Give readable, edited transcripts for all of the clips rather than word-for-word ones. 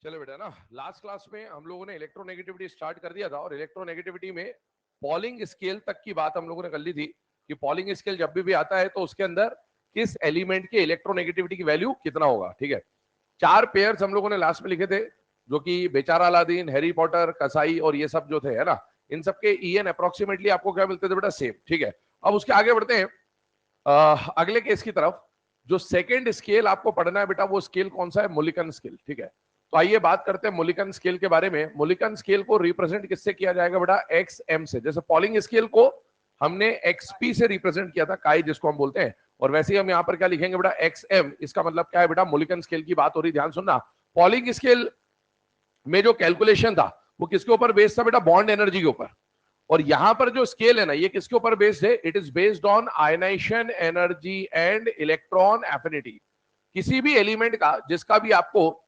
चलो बेटा ना, लास्ट क्लास में हम लोगों ने इलेक्ट्रोनेगेटिविटी स्टार्ट कर दिया था और इलेक्ट्रोनेगेटिविटी में पॉलिंग स्केल तक की बात हम लोगों ने कर ली थी कि पॉलिंग स्केल जब भी आता है तो उसके अंदर किस एलिमेंट के इलेक्ट्रोनेगेटिविटी की वैल्यू कितना होगा। ठीक है, चार पेयर्स हम लोगों ने लास्ट में लिखे थे, जो कि बेचारा अलादीन, हैरी पॉटर, कसाई और ये सब जो थे, है ना, इन सब के ईएन अप्रोक्सीमेटली आपको क्या मिलते थे बेटा? सेम। ठीक है, अब उसके आगे बढ़ते हैं अगले केस की तरफ। जो सेकेंड स्केल आपको पढ़ना है बेटा, वो स्केल कौन सा है? Mulliken scale. ठीक है, तो आइए बात करते हैं मुलिकन स्केल के बारे में। मुलिकन स्केल को रिप्रेजेंट किससे किया जाएगा बेटा? एक्स एम से। जैसे पॉलिंग स्केल को हमने एक्सपी से रिप्रेजेंट किया था, काई जिसको हम बोलते हैं, और वैसे ही हम यहाँ पर क्या लिखेंगे बेटा? X M. इसका मतलब क्या है बेटा? मुलिकन स्केल की बात हो रही, ध्यान सुनना। पॉलिंग स्केल में जो कैलकुलेशन था वो किसके ऊपर बेस्ड था बेटा? बॉन्ड एनर्जी के ऊपर। और यहां पर जो स्केल है ना, ये किसके ऊपर बेस्ड है? It is based on ionisation energy and electron affinity. किसी भी एलिमेंट का जिसका भी आपको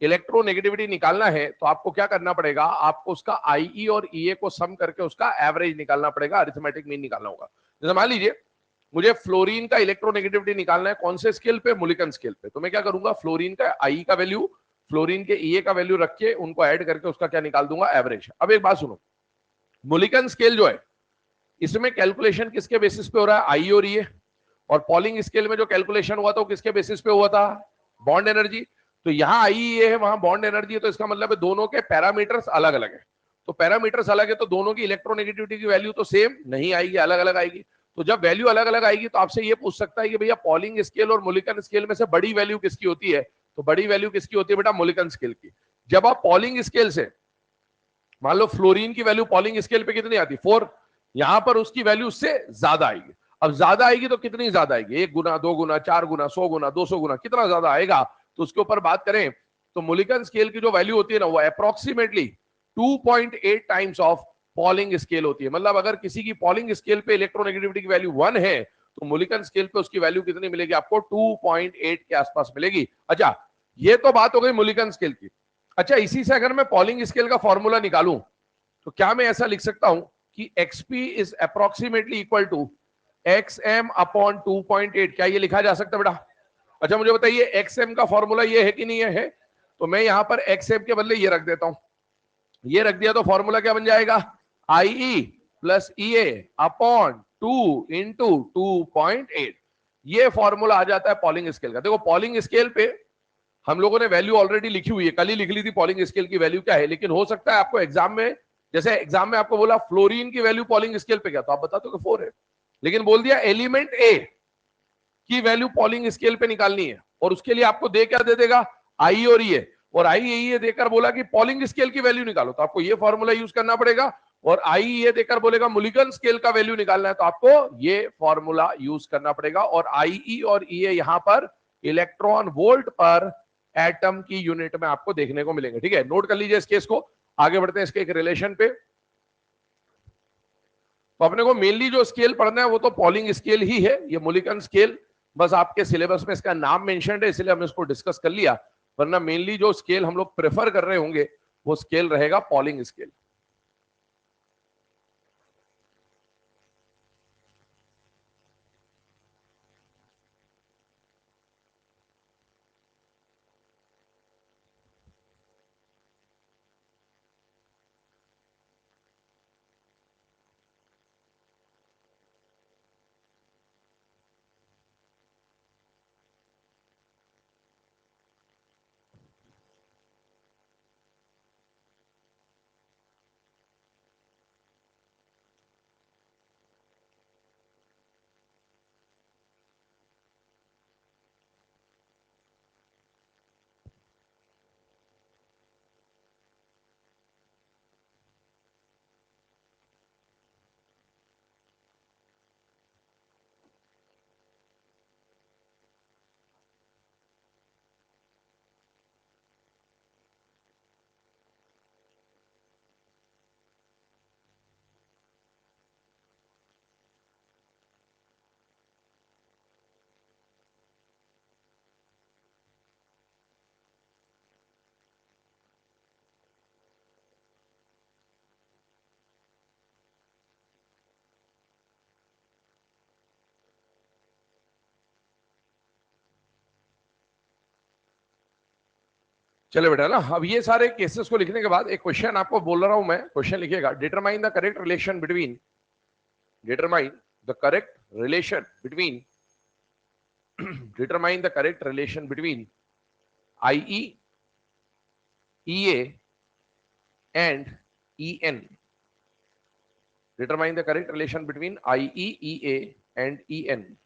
इलेक्ट्रोनेगेटिविटी निकालना है तो आपको क्या करना पड़ेगा? आपको उसका आईई और ईए को सम करके उसका एवरेज निकालना पड़ेगा, अरिथमेटिक मीन निकालना होगा। जैसे मान लीजिए मुझे फ्लोरीन का इलेक्ट्रोनेगेटिविटी निकालना है, कौन से स्केल पे? मुलिकन स्केल पे। तो मैं क्या करूंगा? फ्लोरीन का आई का वैल्यू, फ्लोरीन के ईए का वैल्यू रख के उनको ऐड करके उसका क्या निकाल दूंगा? एवरेज। अब एक बात सुनो, मुलिकन स्केल जो है इसमें कैलकुलेशन किसके बेसिस पे हो रहा है? आई और ये। और पॉलिंग स्केल में जो कैलकुलेशन हुआ था वो किसके बेसिस पे हुआ था? Bond energy. तो यहां आई ये है, वहां बॉन्ड एनर्जी है, तो इसका मतलब है दोनों के पैरामीटर्स अलग अलग है। तो पैरामीटर्स अलग है तो दोनों की इलेक्ट्रोनेगेटिविटी की वैल्यू तो सेम नहीं आएगी, अलग अलग आएगी। तो जब वैल्यू अलग अलग आएगी तो आपसे ये पूछ सकता है कि भैया पॉलिंग स्केल और मुलिकन स्केल में से बड़ी वैल्यू किसकी होती है? तो बड़ी वैल्यू किसकी होती है बेटा? मुलिकन स्केल की। जब आप पॉलिंग स्केल से मान लो फ्लोरीन की वैल्यू पॉलिंग स्केल पे कितनी आती? 4। यहां पर उसकी वैल्यू उससे ज्यादा आएगी। अब ज्यादा आएगी तो कितनी ज्यादा आएगी? 1 गुना, 2 गुना, 4 गुना, 100 गुना, 200 गुना, कितना ज्यादा आएगा? तो उसके ऊपर बात करें तो मुलिकन स्केल की जो वैल्यू होती है ना, वो approximately 2.8 times of polling scale होती है। मतलब अगर किसी की पॉलिंग स्केल पे इलेक्ट्रोनेगेटिविटी की वैल्यू 1 है तो मुलिकन स्केल पे उसकी वैल्यू कितनी मिलेगी आपको? 2.8 के आसपास मिलेगी। अच्छा, ये तो बात हो गई मुलिकन स्केल की। अच्छा, इसी से अगर मैं पॉलिंग स्केल का फॉर्मूला निकालूं तो क्या मैं ऐसा लिख सकता हूं कि xp is approximately equal to xm upon 2.8? क्या ये लिखा जा सकता है बेटा? अच्छा मुझे बताइए, xm का फॉर्मूला ये है कि नहीं है? तो मैं यहां पर xm के बदले ये रख देता हूं। ये रख दिया तो फॉर्मूला क्या बन जाएगा? IE plus EA upon 2 into 2.8। ये फॉर्मूला आ जाता है पॉलिंग स्केल का। देखो पॉलिंग स्केल पे हम लोगों ने वैल्यू ऑलरेडी लिखी हुई है, कल ही लिख ली थी पॉलिंग स्केल की वैल्यू क्या है। लेकिन हो सकता है आपको एग्जाम में, जैसे एग्जाम में आपको बोला फ्लोरीन की वैल्यू पॉलिंग स्केल पे क्या, तो आप बता दो कि 4 है। लेकिन बोल दिया एलिमेंट ए की वैल्यू पॉलिंग स्केल पे निकालनी है, और उसके लिए आपको दे क्या दे देगा? आई और ये। और आई ये देकर बोला कि पॉलिंग स्केल की वैल्यू निकालो, तो आपको ये फॉर्मूला यूज करना पड़ेगा। और आई ये देकर बोलेगा मुलिकन स्केल का वैल्यू निकालना है, तो आपको ये फॉर्मूला यूज करना पड़ेगा। और आई और ये यहां पर इलेक्ट्रॉन वोल्ट पर एटम की यूनिट में आपको देखने को मिलेंगे। ठीक है, नोट कर लीजिए इस केस को। आगे बढ़ते हैं इसके एक रिलेशन पे। तो अपने को मेनली जो स्केल पढ़ना है वो तो पॉलिंग स्केल ही है, ये मुलिकन स्केल बस आपके सिलेबस में इसका नाम मेंशन्ड है इसलिए हमने इसको डिस्कस कर लिया, वरना मेनली जो स्केल हम लोग प्रेफर कर रहे होंगे वो स्केल रहेगा पॉलिंग स्केल। चले बेटा ना, अब ये सारे केसेस को लिखने के बाद एक क्वेश्चन आपको बोल रहा हूं मैं, क्वेश्चन लिखिएगा, determine the correct relation between determine the correct relation between determine the correct relation between IE, EA and EN. Determine the correct relation between IE, EA and EN.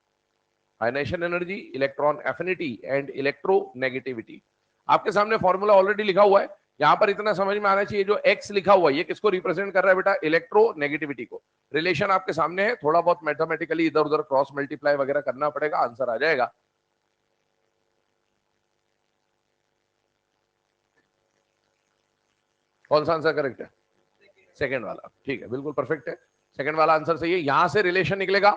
Ionization energy, electron affinity and electronegativity. आपके सामने formula already लिखा हुआ है, यहां पर इतना समझ में आना चाहिए, जो एक्स लिखा हुआ है ये किसको रिप्रेजेंट कर रहा है बेटा, इलेक्ट्रोनेगेटिविटी को। रिलेशन आपके सामने है, थोड़ा बहुत मैथमेटिकली इधर उधर क्रॉस मल्टीप्लाई वगैरह करना पड़ेगा, आंसर आ जाएगा। कौन सा आंसर करेक्ट है? सेकेंड वाला, ठीक है, बिल्कुल परफेक्ट है, सेकेंड वाला आंसर सही है। यहां से रिलेशन निकलेगा,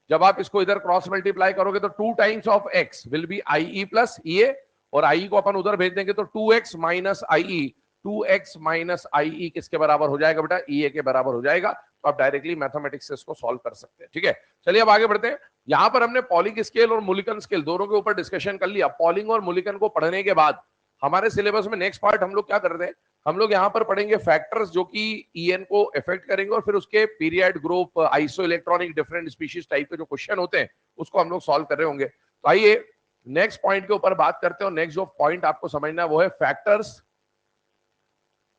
जब आप इसको इधर क्रॉस मल्टीप्लाई करोगे तो 2 times of x will be IE plus EA, और आई को अपन उधर भेज देंगे तो 2x minus IE, 2x minus IE किसके बराबर हो जाएगा बेटा, EA के बराबर हो जाएगा। तो आप डायरेक्टली मैथमेटिक्स से इसको सॉल्व कर सकते हैं, ठीक है। चलिए अब आगे बढ़ते हैं। यहां पर हमने पॉलिंग स्केल और मुलिकन स्केल दोनों के ऊपर डिस्कशन कर लिया। पॉलिंग और मुलिकन को पढ़ने के बाद हमारे सिलेबस में नेक्स्ट पार्ट हम लोग क्या कर रहे हैं, हम लोग यहाँ पर पढ़ेंगे फैक्टर्स जो कि EN को इफेक्ट करेंगे, और फिर उसके period, group, iso electronic, different species type के जो क्वेश्चन होते हैं उसको हम लोग सॉल्व कर रहे होंगे। तो आइए नेक्स्ट पॉइंट के ऊपर बात करते हैं, और नेक्स्ट जो पॉइंट आपको समझना है वो है फैक्टर्स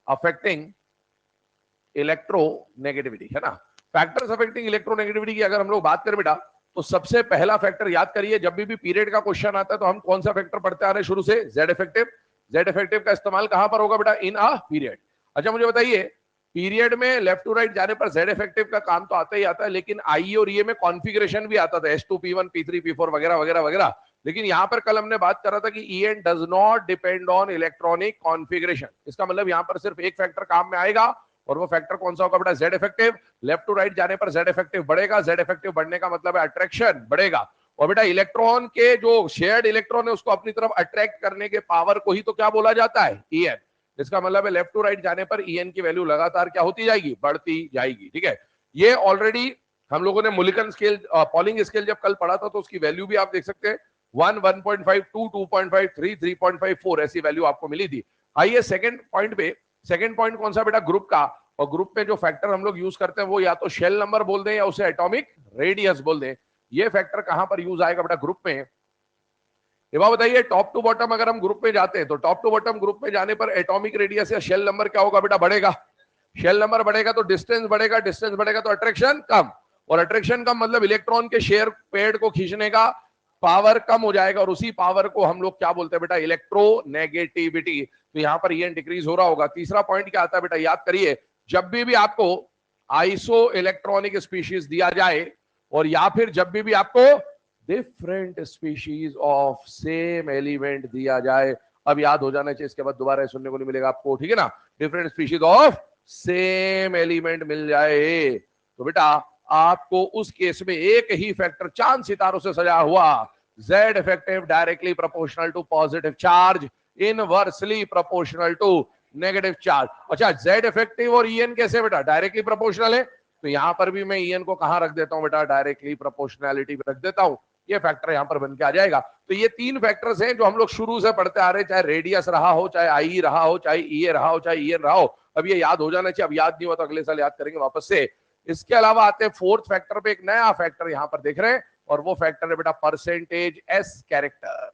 अफेक्टिंग इलेक्ट्रोनेगेटिविटी, है ना। फैक्टर्स अफेक्टिंग इलेक्ट्रोनेगेटिविटी की अगर हम लोग बात करें बेटा, तो सबसे पहला फैक्टर याद करिए, जब भी पीरियड का क्वेश्चन आता है तो हम कौन सा फैक्टर पढ़ते आ रहे हैं शुरू से, जेड इफेक्टिव। जेड इफेक्टिव का इस्तेमाल कहां पर होगा बेटा, इन अ पीरियड। अच्छा मुझे बताइए, पीरियड में लेफ्ट टू राइट जाने पर जेड इफेक्टिव का काम तो आता ही आता है, लेकिन आई और ये में कॉन्फ़िगरेशन भी आता था, S2 P1 P3 P4 वगैरह वगैरह वगैरह। लेकिन यहां पर कल हमने बात कर रहा था कि EN does not depend on electronic configuration. इसका मतलब यहां पर सिर्फ एक फैक्टर काम में आएगा, और वो फैक्टर कौन सा होगा बेटा, Z effective. Left to right जाने पर जेड इफेक्टिव बढ़ेगा, जेड इफेक्टिव बढ़ने का मतलब है अट्रैक्शन बढ़ेगा, और बेटा इलेक्ट्रॉन के जो शेयर्ड इलेक्ट्रॉन है उसको अपनी तरफ अट्रैक्ट करने के पावर को ही तो क्या बोला जाता है, EN। इसका मतलब है लेफ्ट टू राइट जाने पर EN की वैल्यू लगातार क्या होती जाएगी, बढ़ती जाएगी, ठीक है। ये ऑलरेडी हम लोगों ने मुलिकन स्केल, पॉलिंग स्केल जब कल पढ़ा था तो उसकी वैल्यू भी आप देख सकते हैं, 1, 1.5, 2, 2.5, 3, 3.5, 4 ऐसी वैल्यू आपको मिली थी। आइए सेकंड पॉइंट पे, सेकंड पॉइंट कौन सा बेटा, ग्रुप का। और ग्रुप में जो फैक्टर हम लोग यूज करते हैं वो या तो शेल नंबर बोल दें या उसे एटॉमिक रेडियस बोल दें। ये फैक्टर कहां पर यूज आएगा बेटा, ग्रुप में। ये बात बताइए, टॉप टू बॉटम अगर हम ग्रुप में जाते हैं तो टॉप टू बॉटम ग्रुप में जाने पर एटॉमिक रेडियस या शेल नंबर क्या होगा बेटा, बढ़ेगा। शेल नंबर बढ़ेगा तो डिस्टेंस बढ़ेगा, डिस्टेंस बढ़ेगा तो अट्रैक्शन कम, और अट्रैक्शन कम मतलब इलेक्ट्रॉन के शेयर पेड़ को खींचने का पावर कम हो जाएगा, और उसी पावर को हम लोग क्या बोलते हैं बेटा, इलेक्ट्रोनेगेटिविटी। तो यहां पर EN डिक्रीज हो रहा होगा। तीसरा पॉइंट क्या आता है बेटा, याद करिए, जब भी आपको आइसो इलेक्ट्रॉनिक स्पीशीज दिया जाए, और या फिर जब भी आपको different species of same element दिया जाए, अब याद हो जाना चाहिए, इसके बाद दोबारा सुनने को नहीं मिलेगा आपको, ठीक है ना। Different species of same element मिल जाए तो बेटा आपको उस केस में एक ही फैक्टर, चांद सितारों से सजा हुआ, Z effective directly proportional to positive charge, inversely proportional to negative charge. अच्छा जेड इफेक्टिव और EN कैसे बेटा, डायरेक्टली प्रोपोर्शनल है, तो यहां पर भी मैं EN को कहां रख देता हूं बेटा, डायरेक्टली प्रोपोर्शनैलिटी पे रख देता हूं। ये फैक्टर यहां पर बन के आ जाएगा। तो ये तीन फैक्टर्स हैं जो हम लोग शुरू से पढ़ते आ रहे हैं, चाहे रेडियस रहा हो, चाहे IE रहा हो, चाहे EA रहा हो, चाहे EN रहा हो। अब ये याद हो जाना चाहिए, अब याद नहीं हुआ तो अगले साल याद करेंगे वापस से। इसके अलावा आते हैं फोर्थ फैक्टर पे, एक नया फैक्टर यहां पर देख रहे हैं, और वो फैक्टर है बेटा परसेंटेज S कैरेक्टर।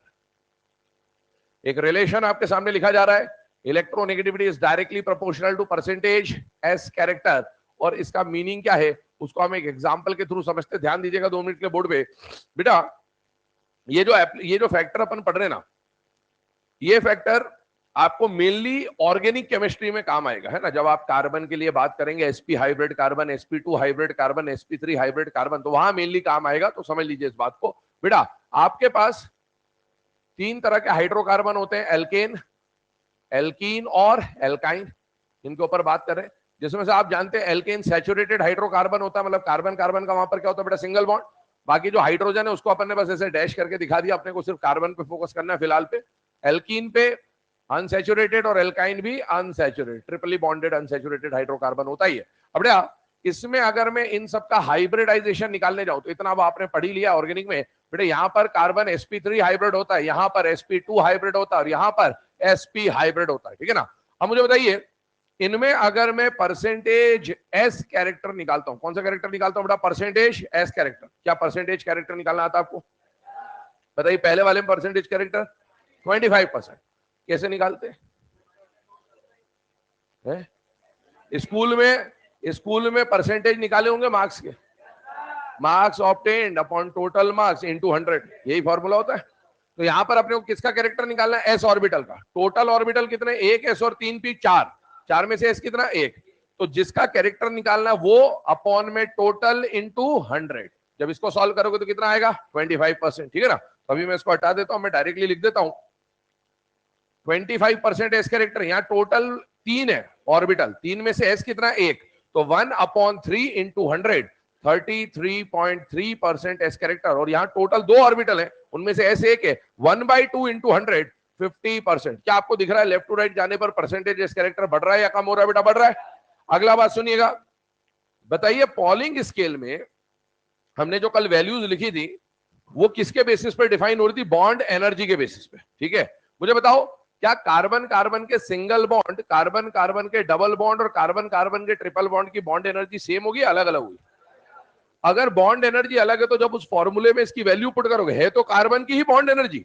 एक रिलेशन आपके सामने लिखा जा रहा है, electronegativity is directly proportional to percentage S character, और इसका मीनिंग क्या है उसको हम एक एग्जांपल के थ्रू समझते। ध्यान दीजिएगा 2 मिनट के बोर्ड पे बेटा, ये जो फैक्टर अपन पढ़ रहे हैं ना, ये फैक्टर आपको मेनली ऑर्गेनिक केमिस्ट्री में काम आएगा, है ना। जब आप कार्बन के लिए बात करेंगे, sp hybrid carbon, sp2 hybrid carbon, sp3 hybrid carbon, तो वहां मेनली काम आएगा। तो समझ लीजिए इस बात को बेटा, आपके पास 3 तरह के हाइड्रोकार्बन होते हैं, एल्केन, एल्कीन और एल्काइन। इनके ऊपर बात करें, जिसमें से आप जानते हैं एल्केन सैचुरेटेड हाइड्रोकार्बन होता है, मतलब कार्बन कार्बन का वहां पर क्या होता है बेटा, सिंगल बॉन्ड। बाकी जो हाइड्रोजन है उसको अपन ने बस ऐसे डैश करके दिखा दिया, अपने को सिर्फ कार्बन पे फोकस करना है फिलहाल पे। एल्कीन पे अनसैचुरेटेड और एल्काइन भी अनसैचुरेटेड, ट्रिपली बॉन्डेड अनसैचुरेटेड हाइड्रोकार्बन होता ही है। अब बेटा इसमें अगर मैं इन सबका हाइब्रिडाइजेशन निकालने जाऊं तो इतना अब आपने पढ़ ही लिया ऑर्गेनिक में बेटा, यहां पर कार्बन sp3 हाइब्रिड होता है, यहां पर sp2 हाइब्रिड होता है, और यहां पर sp हाइब्रिड होता है, ठीक है ना। अब मुझे बताइए इनमें अगर मैं परसेंटेज एस कैरेक्टर निकालता हूं, कौन सा कैरेक्टर निकालता हूं बेटा, परसेंटेज एस कैरेक्टर। क्या परसेंटेज कैरेक्टर निकालना आता है आपको, बताइए। पहले वाले में परसेंटेज कैरेक्टर 25%, कैसे निकालते हैं? स्कूल में परसेंटेज निकाले होंगे मार्क्स के, marks obtained upon total marks into 100, यही फॉर्मूला होता है। तो यहां पर अपने को किसका कैरेक्टर निकालना है, एस ऑर्बिटल का। टोटल ऑर्बिटल कितने, एक एस और 3 पी, 4, 4 में से एस कितना, एक। तो जिसका कैरेक्टर निकालना है वो अपॉन में टोटल इंटू 100। जब इसको सॉल्व करोगे तो कितना आएगा, 25%, ठीक है ना। तो अभी मैं इसको हटा देता हूं, मैं डायरेक्टली लिख देता हूं 25% एस कैरेक्टर। यहाँ टोटल 3 है ऑर्बिटल, 3 में से एस कितना, एक। तो 1/3 इंटू 100, 33.3% एस कैरेक्टर। और यहाँ टोटल 2 ऑर्बिटल है, उनमें से एस एक है, 1/2 इंटू 100, 50%। क्या आपको दिख रहा है लेफ्ट टू राइट जाने पर परसेंटेज एस कैरेक्टर बढ़ रहा है या कम हो रहा है बेटा, बढ़ रहा है। अगला बात सुनिएगा, बताइए पॉलिंग स्केल में हमने जो कल वैल्यूज लिखी थी वो किसके बेसिस पर डिफाइन हो रही थी, बॉन्ड एनर्जी के बेसिस पे, ठीक है। मुझे बताओ क्या कार्बन कार्बन के सिंगल बॉन्ड, कार्बन कार्बन के डबल बॉन्ड और कार्बन कार्बन के ट्रिपल बॉन्ड की बॉन्ड एनर्जी सेम होगी, अलग अलग होगी। अगर बॉन्ड एनर्जी अलग है तो जब उस फॉर्मूले में इसकी वैल्यू पुट करोगे, है तो कार्बन की ही बॉन्ड एनर्जी,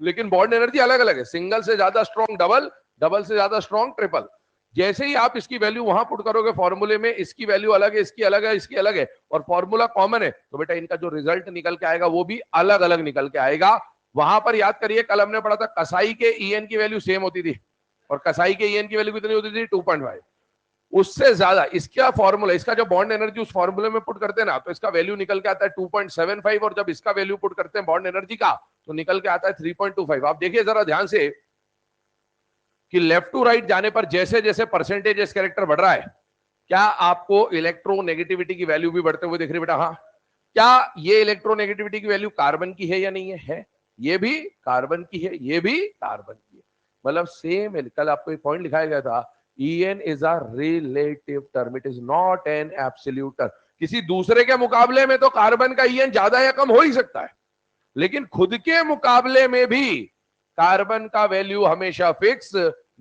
लेकिन बॉन्ड एनर्जी अलग अलग है। सिंगल से ज्यादा स्ट्रॉन्ग डबल, डबल से ज्यादा स्ट्रॉन्ग ट्रिपल। जैसे ही आप इसकी वैल्यू वहां पुट करोगे फॉर्मूले में, इसकी वैल्यू अलग है, इसकी अलग है, इसकी अलग है, और फॉर्मूला कॉमन है, तो बेटा इनका जो रिजल्ट निकल के आएगा वो भी अलग अलग निकल के आएगा। वहां पर याद करिए कल हमने पढ़ा था कसाई के ईएन की वैल्यू सेम होती थी, और कसाई के ईएन की वैल्यू कितनी होती थी, 2.5। उससे ज्यादा इसका फॉर्मूला, इसका जो बॉन्ड एनर्जी उस फॉर्मूले में पुट करते हैं ना, तो इसका वैल्यू निकल के आता है 2.75, और जब इसका वैल्यू पुट करते हैं बॉन्ड एनर्जी का तो निकल के आता है 3.25। आप देखिए जरा ध्यान से कि लेफ्ट टू राइट जाने पर जैसे जैसे परसेंटेज इस कैरेक्टर बढ़ रहा है, क्या आपको इलेक्ट्रोनेगेटिविटी की वैल्यू भी बढ़ते हुए दिख रही है बेटा, हाँ। क्या ये इलेक्ट्रोनेगेटिविटी की वैल्यू कार्बन की है या नहीं है, ये भी कार्बन की है, ये भी कार्बन की है, मतलब सेम है। कल आपको एक पॉइंट लिखाया गया था, En is a relative term, it is not an absolute term। किसी दूसरे के मुकाबले में तो कार्बन का En ज्यादा या कम हो ही सकता है, लेकिन खुद के मुकाबले में भी कार्बन का वैल्यू हमेशा फिक्स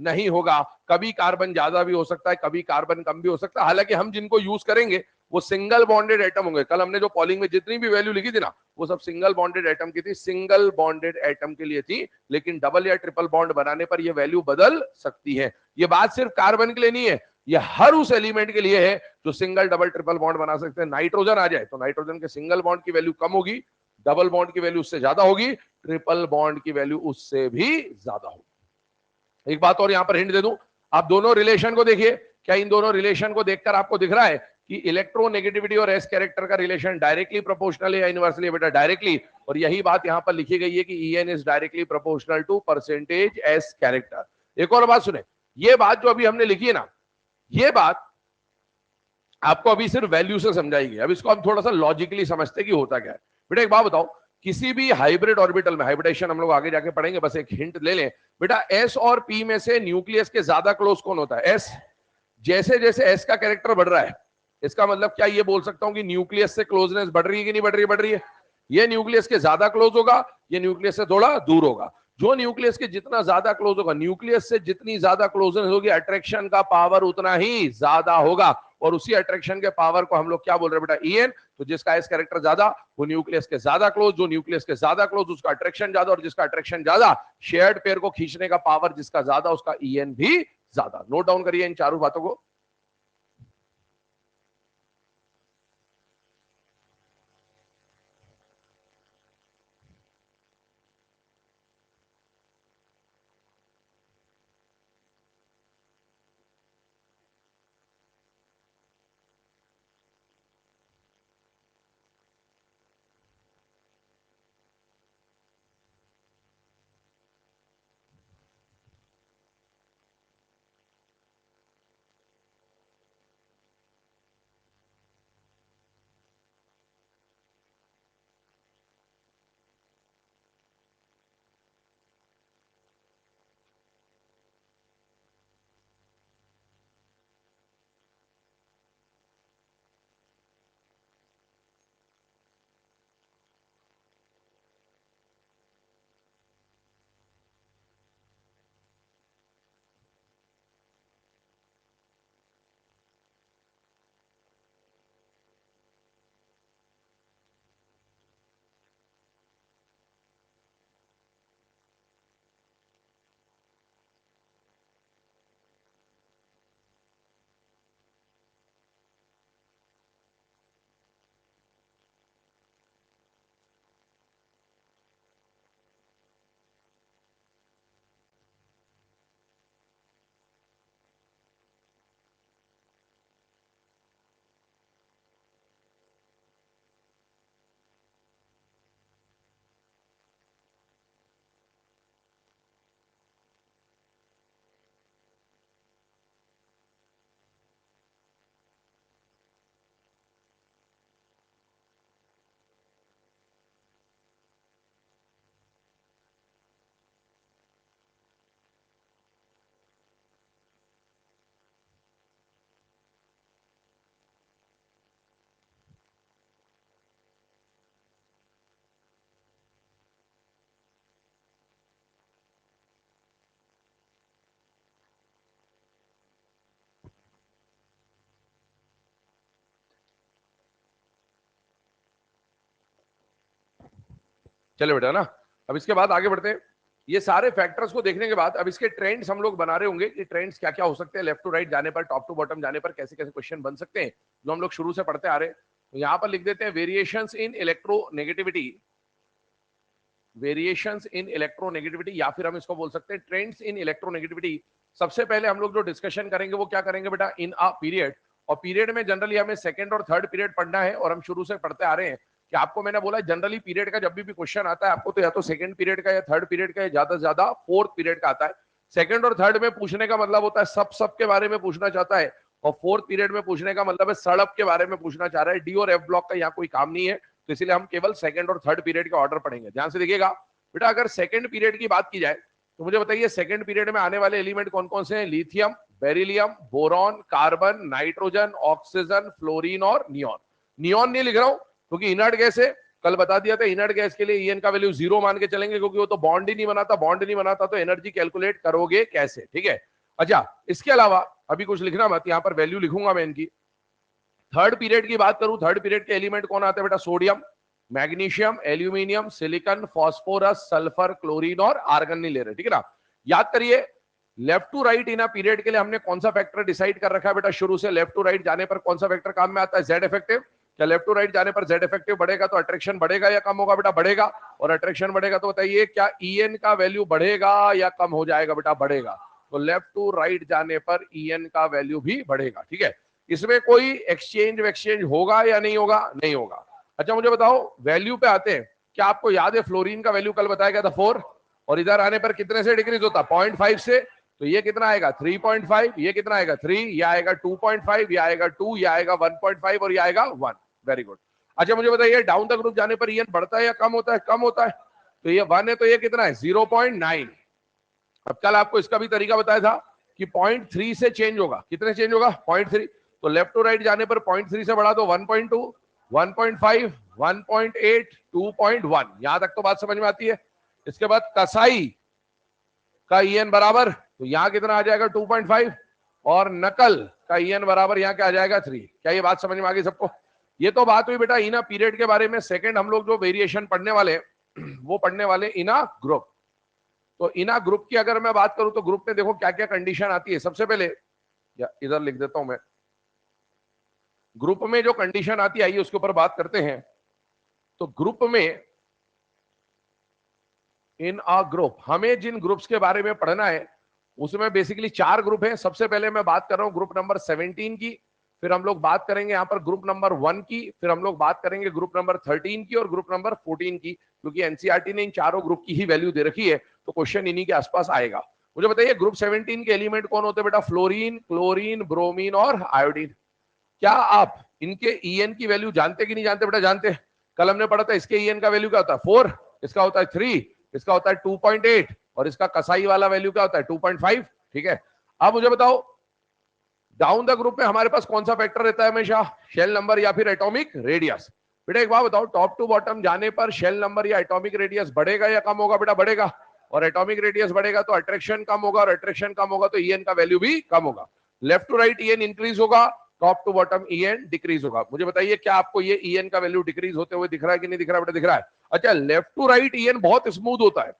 नहीं होगा। कभी कार्बन ज्यादा भी हो सकता है, कभी कार्बन कम भी हो सकता है। हालांकि हम जिनको यूज करेंगे वो सिंगल बॉन्डेड एटम होंगे। कल हमने जो पॉलिंग में जितनी भी वैल्यू लिखी थी ना, वो सब सिंगल बॉन्डेड एटम की थी, सिंगल बॉन्डेड एटम के लिए थी। लेकिन डबल या ट्रिपल बॉन्ड बनाने पर यह वैल्यू बदल सकती है। ये बात सिर्फ कार्बन के लिए नहीं है, ये हर उस एलिमेंट के लिए है जो सिंगल डबल ट्रिपल बॉन्ड बना सकते हैं। नाइट्रोजन आ जाए तो नाइट्रोजन के सिंगल बॉन्ड की वैल्यू कम होगी, डबल बॉन्ड की वैल्यू उससे ज्यादा होगी, ट्रिपल बॉन्ड की वैल्यू उससे भी ज्यादा होगी। एक बात और यहां पर हिंट दे दूं, आप दोनों रिलेशन को देखिए। क्या इन दोनों रिलेशन को देखकर आपको दिख रहा है कि इलेक्ट्रोनेगेटिविटी और एस कैरेक्टर का रिलेशन डायरेक्टली प्रोपोर्शनल है या इनवर्सली है बेटा, डायरेक्टली। और यही बात यहां पर लिखी गई है कि EN is directly proportional to percentage S character. एक और बात सुने, ये बात जो अभी हमने लिखी है ना, ये बात आपको अभी सिर्फ वैल्यू से समझाएगी। अब इसको हम थोड़ा सा लॉजिकली समझते कि होता क्या है। बेटा एक बात बताओ, किसी भी हाइब्रिड ऑर्बिटल में, हाइब्रिडेशन हम लोग आगे जाके पढ़ेंगे, बस एक हिंट ले लें बेटा, एस और पी में से न्यूक्लियस के ज्यादा क्लोज कौन होता है, एस। जैसे जैसे एस का कैरेक्टर बढ़ रहा है, इसका मतलब क्या ये बोल सकता हूं कि न्यूक्लियस से क्लोजनेस बढ़ रही है कि नहीं बढ़ रही है, बढ़ रही है। ये न्यूक्लियस के ज्यादा क्लोज होगा, ये न्यूक्लियस से थोड़ा दूर होगा। जो न्यूक्लियस के जितना ज्यादा क्लोज होगा, न्यूक्लियस से जितनी ज्यादा क्लोजनेस होगी, अट्रैक्शन का पावर उतना ही ज्यादा होगा। और उसी अट्रैक्शन के पावर को हम लोग क्या बोल रहे हैं बेटा, ईएन। तो जिसका एस कैरेक्टर ज्यादा वो न्यूक्लियस के ज्यादा क्लोज, जो न्यूक्लियस के ज्यादा क्लोज उसका अट्रैक्शन ज्यादा, और जिसका अट्रैक्शन ज्यादा, शेयर्ड पेयर को खींचने का पावर जिसका ज्यादा उसका ईएन भी ज्यादा। नोट डाउन करिए इन चारों बातों को। चले बेटा ना। अब इसके बाद आगे बढ़ते हैं। ये सारे फैक्टर्स को देखने के बाद अब इसके ट्रेंड्स हम लोग बना रहे होंगे कि ट्रेंड्स क्या क्या हो सकते हैं, लेफ्ट टू राइट जाने पर, टॉप टू बॉटम जाने पर कैसे कैसे क्वेश्चन बन सकते हैं, जो हम लोग शुरू से पढ़ते आ रहे हैं। तो यहां पर लिख देते हैं variations in electronegativity, variations in electronegativity, या फिर हम इसको बोल सकते हैं ट्रेंड्स इन इलेक्ट्रोनेगेटिविटी। सबसे पहले हम लोग जो डिस्कशन करेंगे वो क्या करेंगे बेटा, इन अ पीरियड। और पीरियड में जनरली हमें सेकंड और थर्ड पीरियड पढ़ना है, और हम शुरू से पढ़ते आ रहे हैं कि आपको मैंने बोला जनरली पीरियड का जब भी क्वेश्चन आता है आपको तो या तो सेकंड पीरियड का या थर्ड पीरियड का या ज्यादा से ज्यादा फोर्थ पीरियड का आता है। सेकंड और थर्ड में पूछने का मतलब होता है सब के बारे में पूछना चाहता है, और फोर्थ पीरियड में पूछने का मतलब है सड़प के बारे में पूछना चाह रहा है। डी और एफ ब्लॉक का यहाँ कोई काम नहीं है, तो इसलिए हम केवल सेकंड और थर्ड पीरियड के ऑर्डर पढ़ेंगे। ध्यान से देखिएगा बेटा, अगर सेकंड पीरियड की बात की जाए तो मुझे बताइए सेकंड पीरियड में आने वाले एलिमेंट कौन कौन से हैं। Lithium, beryllium, boron, carbon, nitrogen, oxygen, fluorine और नियॉन। नियॉन नहीं लिख रहा हूं क्योंकि इनर्ट गैस है, कल बता दिया था इनर्ट गैस के लिए ईएन का वैल्यू 0 मान के चलेंगे, क्योंकि वो तो बॉन्ड ही नहीं बनाता, बॉन्ड नहीं बनाता तो एनर्जी कैलकुलेट करोगे कैसे, ठीक है। अच्छा, इसके अलावा अभी कुछ लिखना मत, यहां पर वैल्यू लिखूंगा मैं इनकी। थर्ड पीरियड की बात करूं, थर्ड पीरियड के एलिमेंट कौन आते हैं बेटा, sodium, magnesium, aluminium, silicon, phosphorus, sulphur, chlorine और आर्गन नहीं ले रहे, ठीक है ना। याद करिए left to right in period के लिए हमने कौन सा फैक्टर डिसाइड कर रखा है बेटा, शुरू से लेफ्ट टू राइट जाने पर कौन सा फैक्टर काम में आता है, जेड इफेक्टिव। क्या लेफ्ट टू राइट जाने पर जेड इफेक्टिव बढ़ेगा तो अट्रैक्शन बढ़ेगा या कम होगा बेटा, बढ़ेगा। और अट्रैक्शन बढ़ेगा तो बताइए क्या ईएन का वैल्यू बढ़ेगा या कम हो जाएगा बेटा, बढ़ेगा। तो लेफ्ट टू राइट जाने पर ईएन का वैल्यू भी बढ़ेगा, ठीक है। इसमें कोई एक्सचेंज होगा या नहीं होगा, नहीं होगा। अच्छा मुझे बताओ वैल्यू पे आते हैं, क्या आपको याद है फ्लोरीन का वैल्यू कल बताया गया था 4, और इधर आने पर कितने से डिक्रीज होता, 0.5 से, तो ये कितना आएगा 3.5, ये कितना आएगा 3, ये आएगा 2.5, ये आएगा 2, ये आएगा 1.5 और ये आएगा 1। Very good. अच्छा मुझे बताइए डाउन द ग्रुप जाने पर ईएन बढ़ता है या कम होता है, कम होता है। तो ये 1 है तो ये कितना है 0.9। अब कल आपको इसका भी तरीका बताया था कि 0.3 से चेंज होगा, कितने चेंज होगा 0.3। तो लेफ्ट टू राइट जाने पर 0.3 से बढ़ा दो 1.2, 1.5, 1.8, 2.1। यहां तक तो बात समझ में आती है। इसके बाद कसाई का ईएन बराबर, तो यहां कितना आ जाएगा 2.5, और नकल का ईएन बराबर यहां क्या आ जाएगा 3। क्या ये बात समझ में आ गई सबको। ये तो बात हुई बेटा इना पीरियड के बारे में। सेकंड हम लोग जो वेरिएशन पढ़ने वाले वो पढ़ने वाले इना ग्रुप। तो इना ग्रुप की अगर मैं बात करूं तो ग्रुप में देखो क्या क्या कंडीशन आती है। सबसे पहले या इधर लिख देता हूं मैं, ग्रुप में जो कंडीशन आती है आइए उसके ऊपर बात करते हैं। तो ग्रुप में इन अ ग्रुप हमें जिन ग्रुप्स के बारे में पढ़ना है उसमें बेसिकली 4 ग्रुप हैं। सबसे पहले मैं बात कर रहा हूं ग्रुप नंबर 17 की, फिर हम लोग बात करेंगे यहां पर ग्रुप नंबर 1 की, फिर हम लोग बात करेंगे ग्रुप नंबर 13 की और ग्रुप नंबर 14 की, क्योंकि एनसीईआरटी ने इन चारों ग्रुप की ही वैल्यू दे रखी है तो क्वेश्चन इन्हीं के आसपास आएगा। मुझे बताइए ग्रुप 17 के एलिमेंट कौन होते हैं बेटा, फ्लोरीन, क्लोरीन, ब्रोमीन और आयोडीन। क्या आप इनके ईएन की वैल्यू जानते कि नहीं जानते बेटा, जानते। कल हमने पढ़ा था इसके ईएन का वैल्यू क्या होता है 4, इसका होता है 3, इसका होता है 2.8 और इसका कसाई वाला वैल्यू क्या होता है 2.5, ठीक है। अब मुझे बताओ डाउन द ग्रुप में हमारे पास कौन सा फैक्टर रहता है हमेशा, शेल नंबर या फिर एटॉमिक रेडियस। बेटा एक बात बताओ टॉप टू बॉटम जाने पर शेल नंबर या एटॉमिक रेडियस बढ़ेगा या कम होगा बेटा, बढ़ेगा। और एटॉमिक रेडियस बढ़ेगा तो अट्रैक्शन कम होगा, और अट्रैक्शन कम होगा तो ईएन का वैल्यू भी कम होगा। Left to right EN increase होगा, top to bottom EN decrease होगा। मुझे बताइए क्या आपको ये ईएन का वैल्यू डिक्रीज होते हुए दिख रहा है कि नहीं दिख रहा है बेटा, दिख रहा है। अच्छा लेफ्ट टू राइट ईएन बहुत स्मूथ होता है,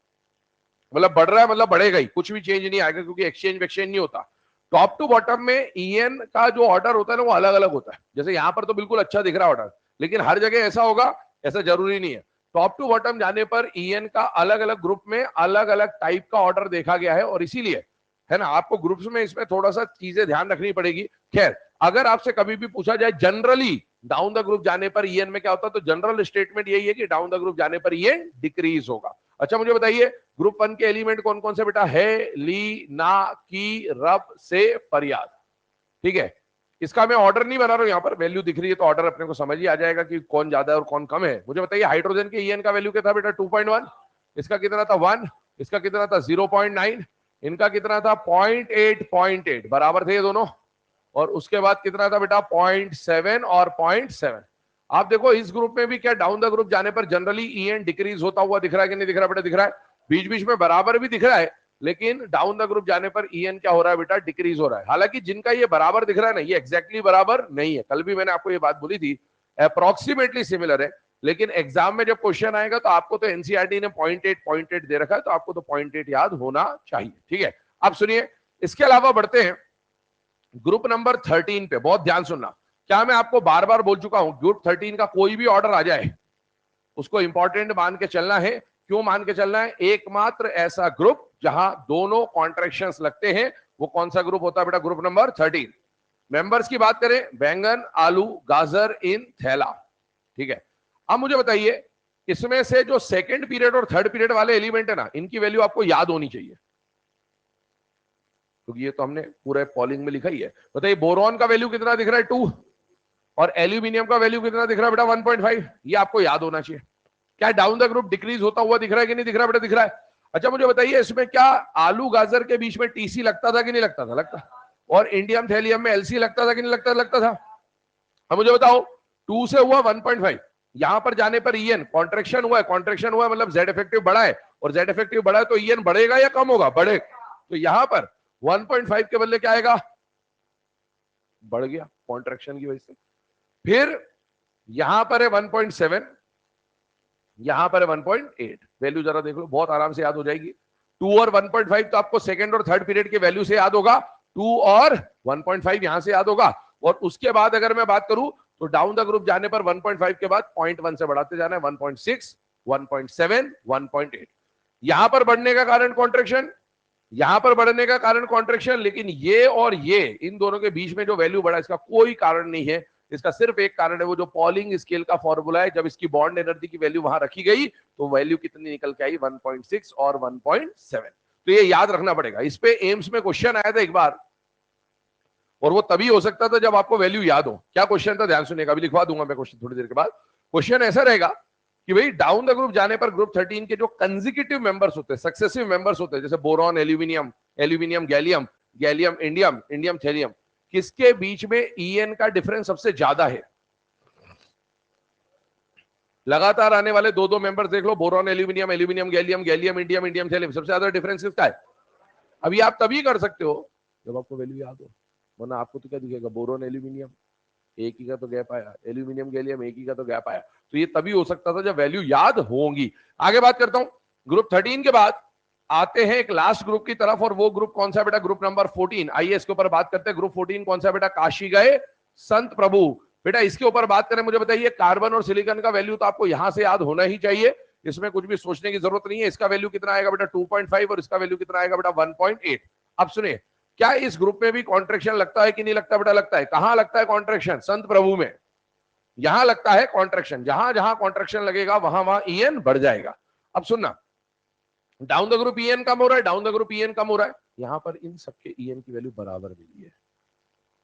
मतलब बढ़ रहा है मतलब बढ़ेगा ही, कुछ भी चेंज नहीं आएगा क्योंकि एक्सचेंज नहीं होता। टॉप टू बॉटम में ईएन का जो ऑर्डर होता है ना वो अलग अलग होता है। जैसे यहां पर तो बिल्कुल अच्छा दिख रहा है ऑर्डर, लेकिन हर जगह ऐसा होगा ऐसा जरूरी नहीं है। टॉप टू बॉटम जाने पर ईएन का अलग अलग ग्रुप में अलग अलग टाइप का ऑर्डर देखा गया है, और इसीलिए है ना आपको ग्रुप्स में इसमें थोड़ा सा चीजें ध्यान रखनी पड़ेगी। खैर अगर आपसे कभी भी पूछा जाए जनरली डाउन द ग्रुप जाने पर ईएन में क्या होता है, तो जनरल स्टेटमेंट यही है कि डाउन द ग्रुप जाने पर ईएन डिक्रीज होगा। अच्छा मुझे बताइए ग्रुप 1 के एलिमेंट कौन कौन से बेटा, है, ली, ना, की, रब, से, फरियाद, ठीक है। इसका मैं ऑर्डर नहीं बना रहा हूं, यहां पर वैल्यू दिख रही है तो ऑर्डर अपने को समझ ही आ जाएगा कि कौन ज्यादा है और कौन कम है। मुझे बताइए हाइड्रोजन के ईएन का वैल्यू क्या था बेटा 2.1, इसका कितना था 1, इसका कितना था 0.9, इनका कितना था 0.8 बराबर थे ये दोनों, और उसके बाद कितना था बेटा 0.7 और 0.7। आप देखो इस ग्रुप में भी क्या डाउन द ग्रुप जाने पर जनरली ईएन डिक्रीज होता हुआ दिख रहा है कि नहीं दिख रहा बेटा, दिख रहा है। बीच बीच में बराबर भी दिख रहा है, लेकिन डाउन द ग्रुप जाने पर ईएन क्या हो रहा है बेटा, डिक्रीज हो रहा है। हालांकि जिनका ये बराबर दिख रहा है ना ये एग्जैक्टली बराबर नहीं है, कल भी मैंने आपको ये बात बोली थी, अप्रोक्सीमेटली सिमिलर है। लेकिन एग्जाम में जब क्वेश्चन आएगा तो आपको तो एनसीईआरटी ने 0.8 दे रखा है, तो आपको तो 0.8 याद होना चाहिए। ठीक है, अब सुनिए, इसके अलावा बढ़ते हैं ग्रुप नंबर 13 पे। बहुत ध्यान सुनना, क्या मैं आपको बार बार बोल चुका हूं, ग्रुप 13 का कोई भी ऑर्डर आ जाए उसको इंपॉर्टेंट मान के चलना है। क्यों मान के चलना है? एकमात्र ऐसा ग्रुप जहां दोनों कॉन्ट्रैक्शंस लगते हैं, वो कौन सा ग्रुप होता है बेटा? Group number 13। मेंबर्स की बात करें, बैंगन, आलू, गाजर इन थैला। ठीक है, अब मुझे बताइए, इसमें से जो सेकंड पीरियड और थर्ड पीरियड वाले एलिमेंट है ना, इनकी वैल्यू आपको याद होनी चाहिए, क्योंकि ये तो हमने पूरे पॉलिंग में लिखा ही है। बताइए, बोरॉन का वैल्यू कितना दिख रहा है? 2। और एल्यूमिनियम का वैल्यू कितना दिख रहा है बेटा? 1.5। ये आपको याद होना चाहिए। क्या डाउन द ग्रुप डिक्रीज होता हुआ दिख रहा है कि नहीं दिख रहा बेटा? दिख रहा है। अच्छा, मुझे बताइए, इसमें क्या आलू गाजर के बीच में टीसी लगता था कि नहीं लगता था? लगता। और इंडियम थैलियम में एलसी लगता था कि नहीं लगता? लगता था। अब मुझे बताओ, 2 से हुआ 1.5, यहां पर जाने पर ईएन कॉन्ट्रेक्शन हुआ है। कॉन्ट्रेक्शन हुआ है मतलब जेड इफेक्टिव बढ़ा है, और जेड इफेक्टिव बढ़ा है तो ईएन बढ़ेगा या कम होगा? बढ़े। तो यहां पर 1.5 के बदले क्या आएगा? बढ़ गया कॉन्ट्रेक्शन की वजह से। फिर यहां पर है 1.7, यहां पर है 1.8। वैल्यू जरा देख लो, बहुत आराम से याद हो जाएगी। 2 और 1.5 तो आपको सेकंड और थर्ड पीरियड के वैल्यू से याद होगा, 2 और 1.5 यहां से याद होगा। और उसके बाद अगर मैं बात करूं तो डाउन द ग्रुप जाने पर 1.5 के बाद 0.1 से बढ़ाते जाना है, 1.6, 1.7, 1.8। यहां पर बढ़ने का कारण कॉन्ट्रेक्शन, यहां पर बढ़ने का कारण कॉन्ट्रेक्शन, लेकिन ये और ये इन दोनों के बीच में जो वैल्यू बढ़ा, इसका कोई कारण नहीं है। इसका सिर्फ एक कारण है, वो जो पॉलिंग स्केल का फॉर्मूला है, जब इसकी बॉन्ड एनर्जी की वैल्यू वहां रखी गई तो वैल्यू कितनी निकल के आई? 1.6 और 1.7। तो ये याद रखना पड़ेगा। इस पे एम्स में क्वेश्चन आया था एक बार, और वो तभी हो सकता था जब आपको वैल्यू याद हो। क्या क्वेश्चन था? ध्यान सुनिएगा, अभी लिखवा दूंगा मैं क्वेश्चन थोड़ी देर के बाद। क्वेश्चन ऐसा रहेगा कि भाई डाउन द ग्रुप जाने पर ग्रुप 13 के जो कंसेक्यूटिव मेंबर्स होते हैं, सक्सेसिव मेंबर्स होते हैं, जैसे boron, aluminium, aluminium gallium, gallium indium, indium thallium, किसके बीच में ईएन का डिफरेंस सबसे ज्यादा है? लगातार आने वाले दो दो मेंबर्स देख लो, boron aluminium, aluminium gallium, gallium indium, indium thallium, सबसे ज्यादा डिफरेंस किसका है? अभी आप तभी कर सकते हो जब आपको वैल्यू याद हो, वरना आपको तो क्या दिखेगा? बोरॉन एल्यूमिनियम एक ही का तो गैप आया, एल्यूमिनियम गैलियम एक ही का तो गैप आया। तो ये तभी हो सकता था जब वैल्यू याद होंगी। आगे बात करता हूं, ग्रुप 13 के बाद आते हैं एक लास्ट ग्रुप की तरफ, और वो ग्रुप कौन सा बेटा? Group number 14। आइए इसके ऊपर बात करते हैं। ग्रुप 14 कौन सा बेटा? काशी गए संत प्रभु। बेटा इसके ऊपर बात करें, मुझे बताइए, कार्बन और सिलिकॉन का वैल्यू तो आपको यहां से याद होना ही चाहिए, इसमें कुछ भी सोचने की जरूरत नहीं है। इसका वैल्यू कितना आएगा बेटा? 2.5, और इसका वैल्यू कितना आएगा बेटा? 1.8। अब सुनिए, क्या इस ग्रुप में भी कॉन्ट्रेक्शन लगता है कि नहीं लगता बेटा? लगता है। कहां लगता है कॉन्ट्रेक्शन? संत प्रभु में। यहां लगता है कॉन्ट्रेक्शन, जहां जहां कॉन्ट्रेक्शन लगेगा वहां वहां ईएन बढ़ जाएगा। अब सुनना, डाउन द ग्रुप ईएन कम हो रहा है, डाउन द ग्रुप ईएन कम हो रहा है, यहां पर इन सबके ईएन की वैल्यू बराबर मिली है,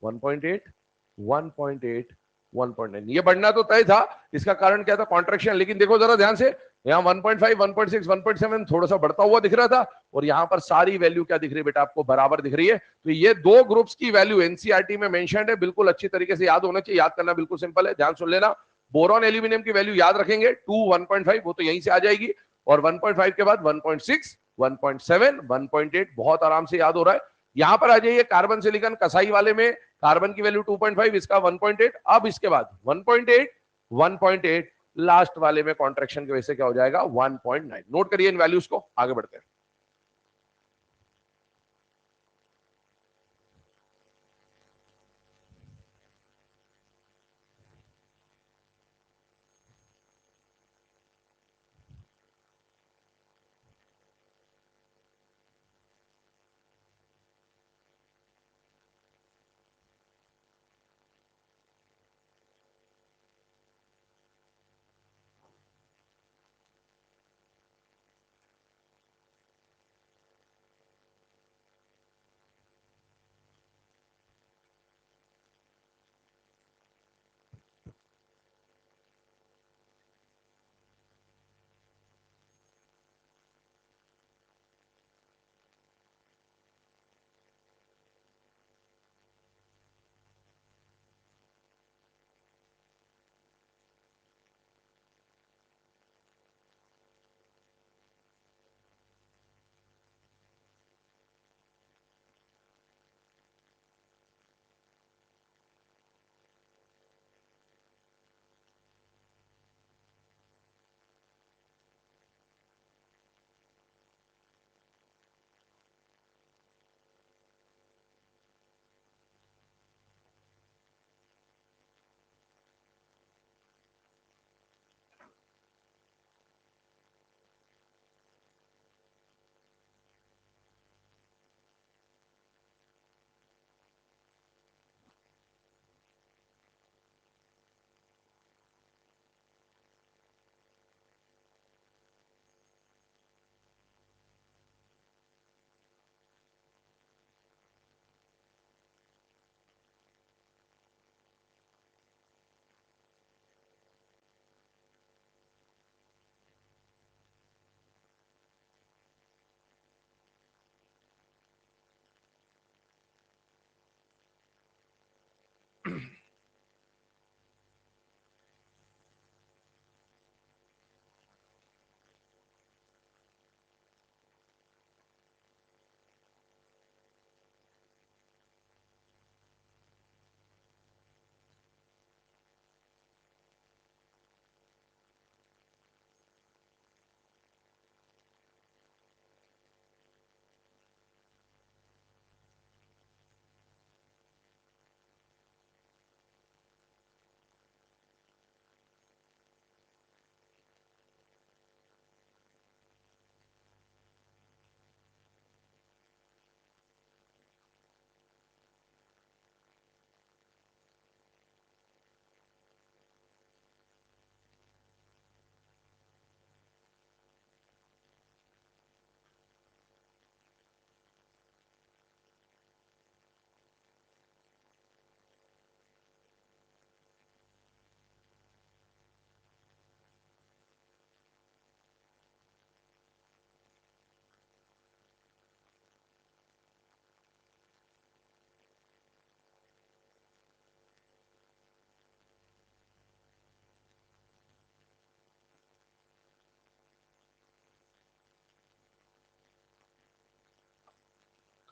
1.8, 1.8, 1.9। ये बढ़ना तो तय था, इसका कारण क्या था? कॉन्ट्रेक्शन। लेकिन देखो जरा ध्यान से, यहाँ 1.5, 1.6, 1.7 थोड़ा सा बढ़ता हुआ दिख रहा था, और यहां पर सारी वैल्यू क्या दिख रही है बेटा? आपको बराबर दिख रही है। तो ये दो ग्रुप्स की वैल्यू एनसीईआरटी में मेंशन्ड है, बिल्कुल अच्छी तरीके से याद होना चाहिए। याद करना बिल्कुल सिंपल है, ध्यान सुन लेना। बोरॉन एल्यूमिनियम की वैल्यू याद रखेंगे, 2, 1.5, वो तो यहीं से आ जाएगी। और 1.5 के बाद 1.6, 1.7, 1.8 बहुत आराम से याद हो रहा है। यहां पर आ जाइए, कार्बन सिलिकॉन कसाई वाले में कार्बन की वैल्यू 2.5, इसका 1.8। अब इसके बाद 1.8, 1.8, लास्ट वाले में कॉन्ट्रेक्शन की वजह से क्या हो जाएगा? 1.9। नोट करिए इन वैल्यूज को, आगे बढ़ते हैं।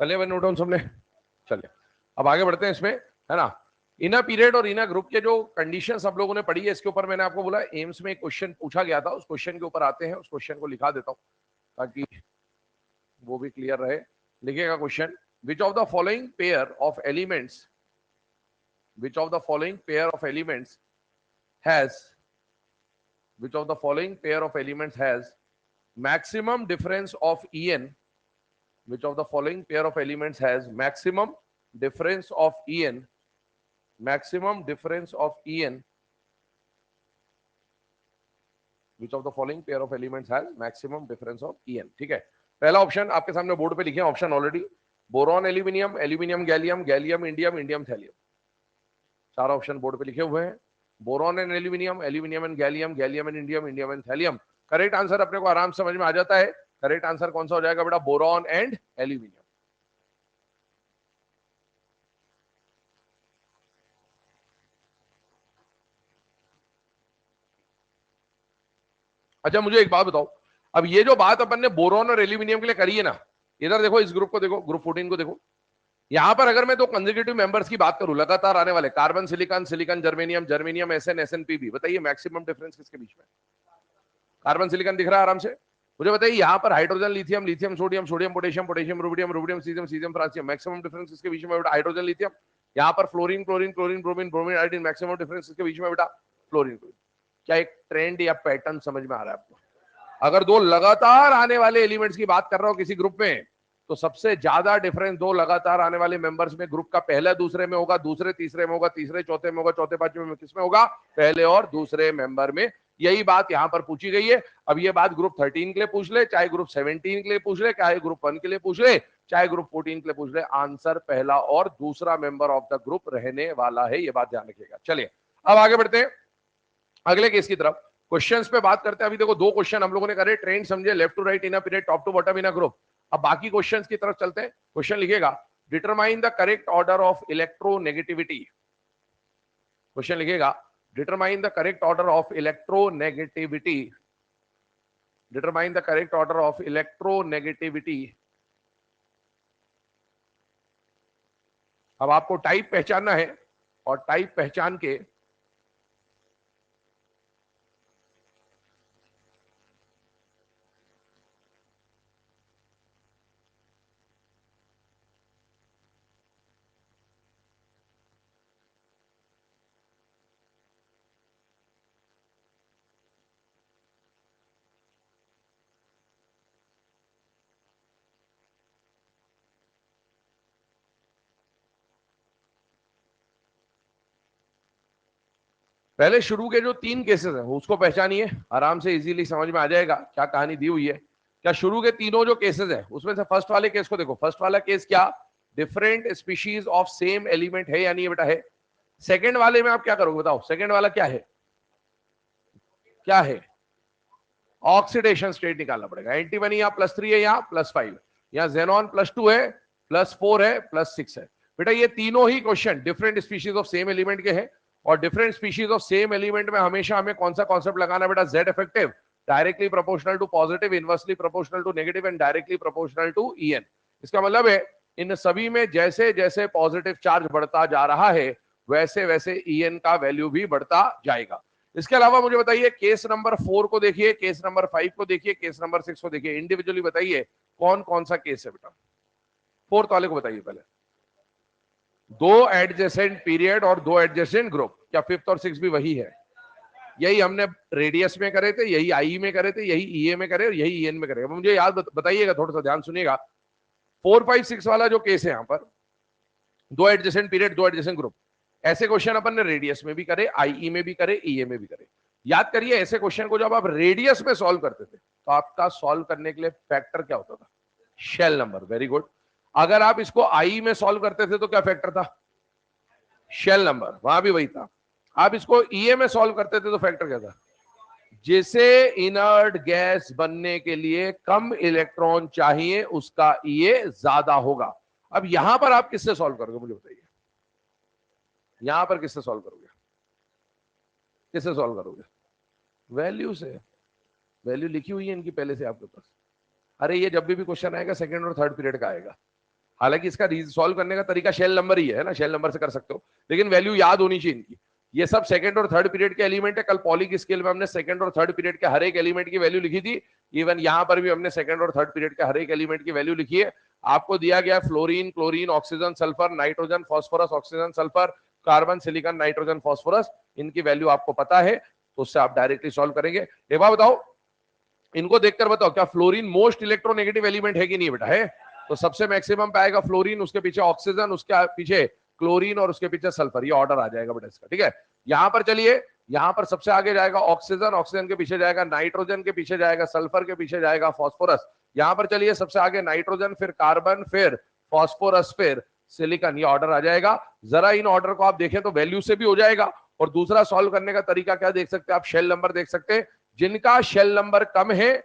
कर लिया नोट डाउन सबने? चलिए अब आगे बढ़ते हैं इसमें, है ना। इनर पीरियड और इनर ग्रुप के जो कंडीशन सब लोगों ने पढ़ी है, इसके ऊपर मैंने आपको बोला एम्स में एक क्वेश्चन पूछा गया था, उस क्वेश्चन के ऊपर आते हैं। उस क्वेश्चन को लिखा देता हूं ताकि वो भी क्लियर रहे। लिखिएगा question, which of the following pair of elements, which of the following pair of elements has, which of the following pair of elements has maximum difference of En, which of the following pair of elements has maximum difference of En, maximum difference of En, which of the following pair of elements has maximum difference of En? ठीक है, पहला option आपके सामने board पे लिखे हैं option already, boron aluminium, aluminium gallium, gallium indium, indium thallium. चार option board पे लिखे हुए हैं, boron and aluminium, aluminium and gallium, gallium and indium, indium and thallium. Correct answer अपने को आराम से समझ में आ जाता है। करेक्ट आंसर कौन सा हो जाएगा बेटा? Boron and aluminium. अच्छा मुझे एक बात बताओ, अब ये जो बात अपन ने बोरॉन और एल्यूमिनियम के लिए करी है ना, इधर देखो, इस ग्रुप को देखो, ग्रुप 14 को देखो। यहां पर अगर मैं दो कंसेक्यूटिव मेंबर्स की बात करूं, लगातार आने वाले, carbon silicon, silicon germanium, germanium SN, SN PB, बताइए मैक्सिमम डिफरेंस किसके बीच में? कार्बन सिलिकॉन दिख रहा है आराम से? मुझे बताइए यहां पर hydrogen lithium, lithium sodium, sodium potassium, potassium rubidium, rubidium caesium, caesium francium, maximum difference किसके बीच में बेटा? Hydrogen lithium. यहां पर fluorine, chlorine, chlorine bromine, bromine iodine, maximum difference किसके बीच में बेटा? Fluorine, chlorine. क्या एक ट्रेंड या पैटर्न समझ में आ रहा है आपको? अगर दो लगातार आने वाले एलिमेंट्स की बात कर रहा हो किसी ग्रुप में, तो सबसे ज्यादा डिफरेंस दो लगातार आने वाले मेंबर्स में, ग्रुप का पहला दूसरे में होगा, दूसरे तीसरे में होगा, तीसरे चौथे में होगा, चौथे पांचवे में किसमें होगा? पहले और दूसरे मेंबर में। यही बात यहां पर पूछी गई है। अब ये बात ग्रुप 13 के लिए पूछ ले, चाहे ग्रुप 17 के लिए पूछ ले, चाहे ग्रुप 1 के लिए पूछ ले, चाहे ग्रुप 14 के लिए पूछ ले, आंसर पहला और दूसरा मेंबर ऑफ द ग्रुप रहने वाला है। ये बात ध्यान रखिएगा। चलिए अब आगे बढ़ते हैं अगले केस की तरफ। क्वेश्चंस पे बात करते हैं। अभी देखो दो क्वेश्चन हम लोगों ने करे, ट्रेंड समझे, left to right in a period, top to bottom in a group. अब बाकी क्वेश्चंस की तरफ चलते हैं। क्वेश्चन लिखिएगा, determine the correct order of electronegativity. Question लिखिएगा, determine the correct order of electronegativity, determine the correct order of electronegativity. अब आपको टाइप पहचानना है और टाइप पहचान के पहले शुरू के जो तीन केसेस हैं उसको पहचानिए, आराम से इजीली समझ में आ जाएगा क्या कहानी दी हुई है। क्या शुरू के तीनों जो केसेस हैं उसमें से फर्स्ट वाले केस को देखो। फर्स्ट वाला केस क्या? Different species of same element है या नहीं बेटा? है। सेकंड वाले में आप क्या करोगे बताओ? सेकंड वाला क्या है? क्या है? ऑक्सीडेशन स्टेट निकालना पड़ेगा। एंटीमनी यहाँ +3 है, यहाँ +5, यहाँ जेनॉन +2 है, +4 है, +6 है। बेटा ये तीनों ही question different species of same element के हैं। और different species of same element में हमेशा हमें कौन सा कॉन्सेप्ट लगाना बेटा? Z effective, directly proportional to positive, inversely proportional to negative and directly proportional to EN. इसका मतलब है इन सभी में जैसे जैसे पॉजिटिव चार्ज बढ़ता जा रहा है वैसे वैसे ईएन का वैल्यू भी बढ़ता जाएगा। इसके अलावा मुझे बताइए केस नंबर 4 को देखिए, केस नंबर 5 को देखिए, केस नंबर 6 को देखिए। इंडिविजुअली बताइए कौन कौन सा केस है बेटा? फोर्थ वाले को बताइए पहले। दो एडजेसेंट पीरियड और दो एडजेसेंट ग्रुप। क्या फिफ्थ और सिक्स भी वही है? यही हमने रेडियस में करे थे, यही आई में करे थे, यही ईए में करे और यही ईएन में करे। मुझे याद बताइएगा, थोड़ा सा ध्यान सुनिएगा। 4, 5, 6 वाला जो केस है यहाँ पर, दो एडजेसेंट पीरियड, दो एडजेसेंट ग्रुप, ऐसे क्वेश्चन अपन ने रेडियस में भी करे, आईई में भी करे, ईए में भी करे। याद करिए ऐसे क्वेश्चन को जब आप रेडियस में सॉल्व करते थे तो आपका सॉल्व करने के लिए फैक्टर क्या होता था? Shell number. Very good. अगर आप इसको आई में सॉल्व करते थे तो क्या फैक्टर था? Shell number. वहां भी वही था। आप इसको ईए में सॉल्व करते थे तो फैक्टर क्या था? जिसे इनर्ट गैस बनने के लिए कम इलेक्ट्रॉन चाहिए उसका ईए ज्यादा होगा। अब यहां पर आप किससे सॉल्व करोगे मुझे बताइए? यहां पर किससे सॉल्व करोगे? किससे सॉल्व करोगे? वैल्यू से। वैल्यू लिखी हुई है इनकी पहले से आपके पास। अरे ये जब भी क्वेश्चन आएगा सेकंड और थर्ड पीरियड का आएगा। हालांकि इसका सॉल्व करने का तरीका शेल नंबर ही है ना, शेल नंबर से कर सकते हो, लेकिन वैल्यू याद होनी चाहिए इनकी। ये सब सेकंड और थर्ड पीरियड के एलिमेंट है। कल पॉलिंग स्केल में हमने सेकंड और थर्ड पीरियड के हर एक एलिमेंट की वैल्यू लिखी थी। इवन यहां पर भी हमने सेकंड और थर्ड पीरियड के हर एक एलिमेंट की वैल्यू लिखी है। आपको दिया गया fluorine, chlorine, oxygen, sulphur, nitrogen, phosphorus, oxygen, sulphur, carbon, silicon, nitrogen, phosphorus, इनकी वैल्यू आपको पता है, तो उससे आप डायरेक्टली सॉल्व करेंगे। एक बात बताओ, इनको देखकर बताओ क्या फ्लोरीन मोस्ट इलेक्ट्रोनेगेटिव एलिमेंट है कि नहीं बेटा? है। तो सबसे मैक्सिमम पे आएगा फ्लोरीन, उसके पीछे ऑक्सीजन, उसके पीछे क्लोरीन और उसके पीछे सल्फर। ये ऑर्डर आ जाएगा बेटा इसका, ठीक है। यहां पर चलिए, यहां पर सबसे आगे जाएगा ऑक्सीजन, ऑक्सीजन के पीछे जाएगा नाइट्रोजन, के पीछे जाएगा सल्फर, के पीछे जाएगा फास्फोरस। यहां पर चलिए सबसे आगे नाइट्रोजन, फिर कार्बन, फिर फास्फोरस, फिर सिलिकॉन। ये ऑर्डर आ जाएगा। जरा इन ऑर्डर को आप देखें तो वैल्यू से भी हो जाएगा। और दूसरा सॉल्व करने का तरीका क्या देख सकते हैं आप? शेल नंबर देख सकते हैं। जिनका शेल नंबर कम है,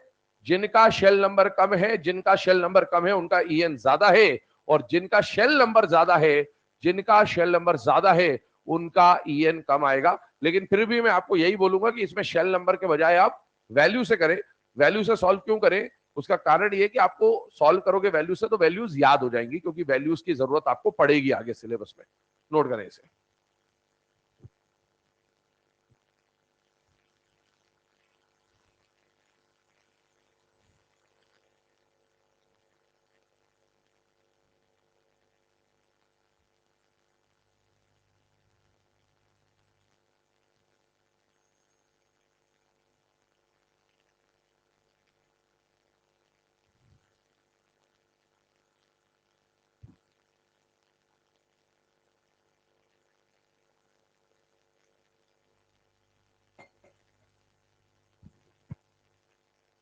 जिनका शेल नंबर कम है, जिनका शेल नंबर कम है उनका ईएन ज्यादा है, और जिनका शेल नंबर ज्यादा है, जिनका शेल नंबर ज्यादा है उनका ईएन कम आएगा। लेकिन फिर भी मैं आपको यही बोलूंगा कि इसमें शेल नंबर के बजाय आप वैल्यू से करें। वैल्यू से सॉल्व क्यों करें? उसका कारण ये कि आपको सॉल्व करोगे वैल्यू से तो वैल्यूज याद हो जाएंगी, क्योंकि वैल्यूज की जरूरत आपको पड़ेगी आगे सिलेबस में। नोट करें इसे।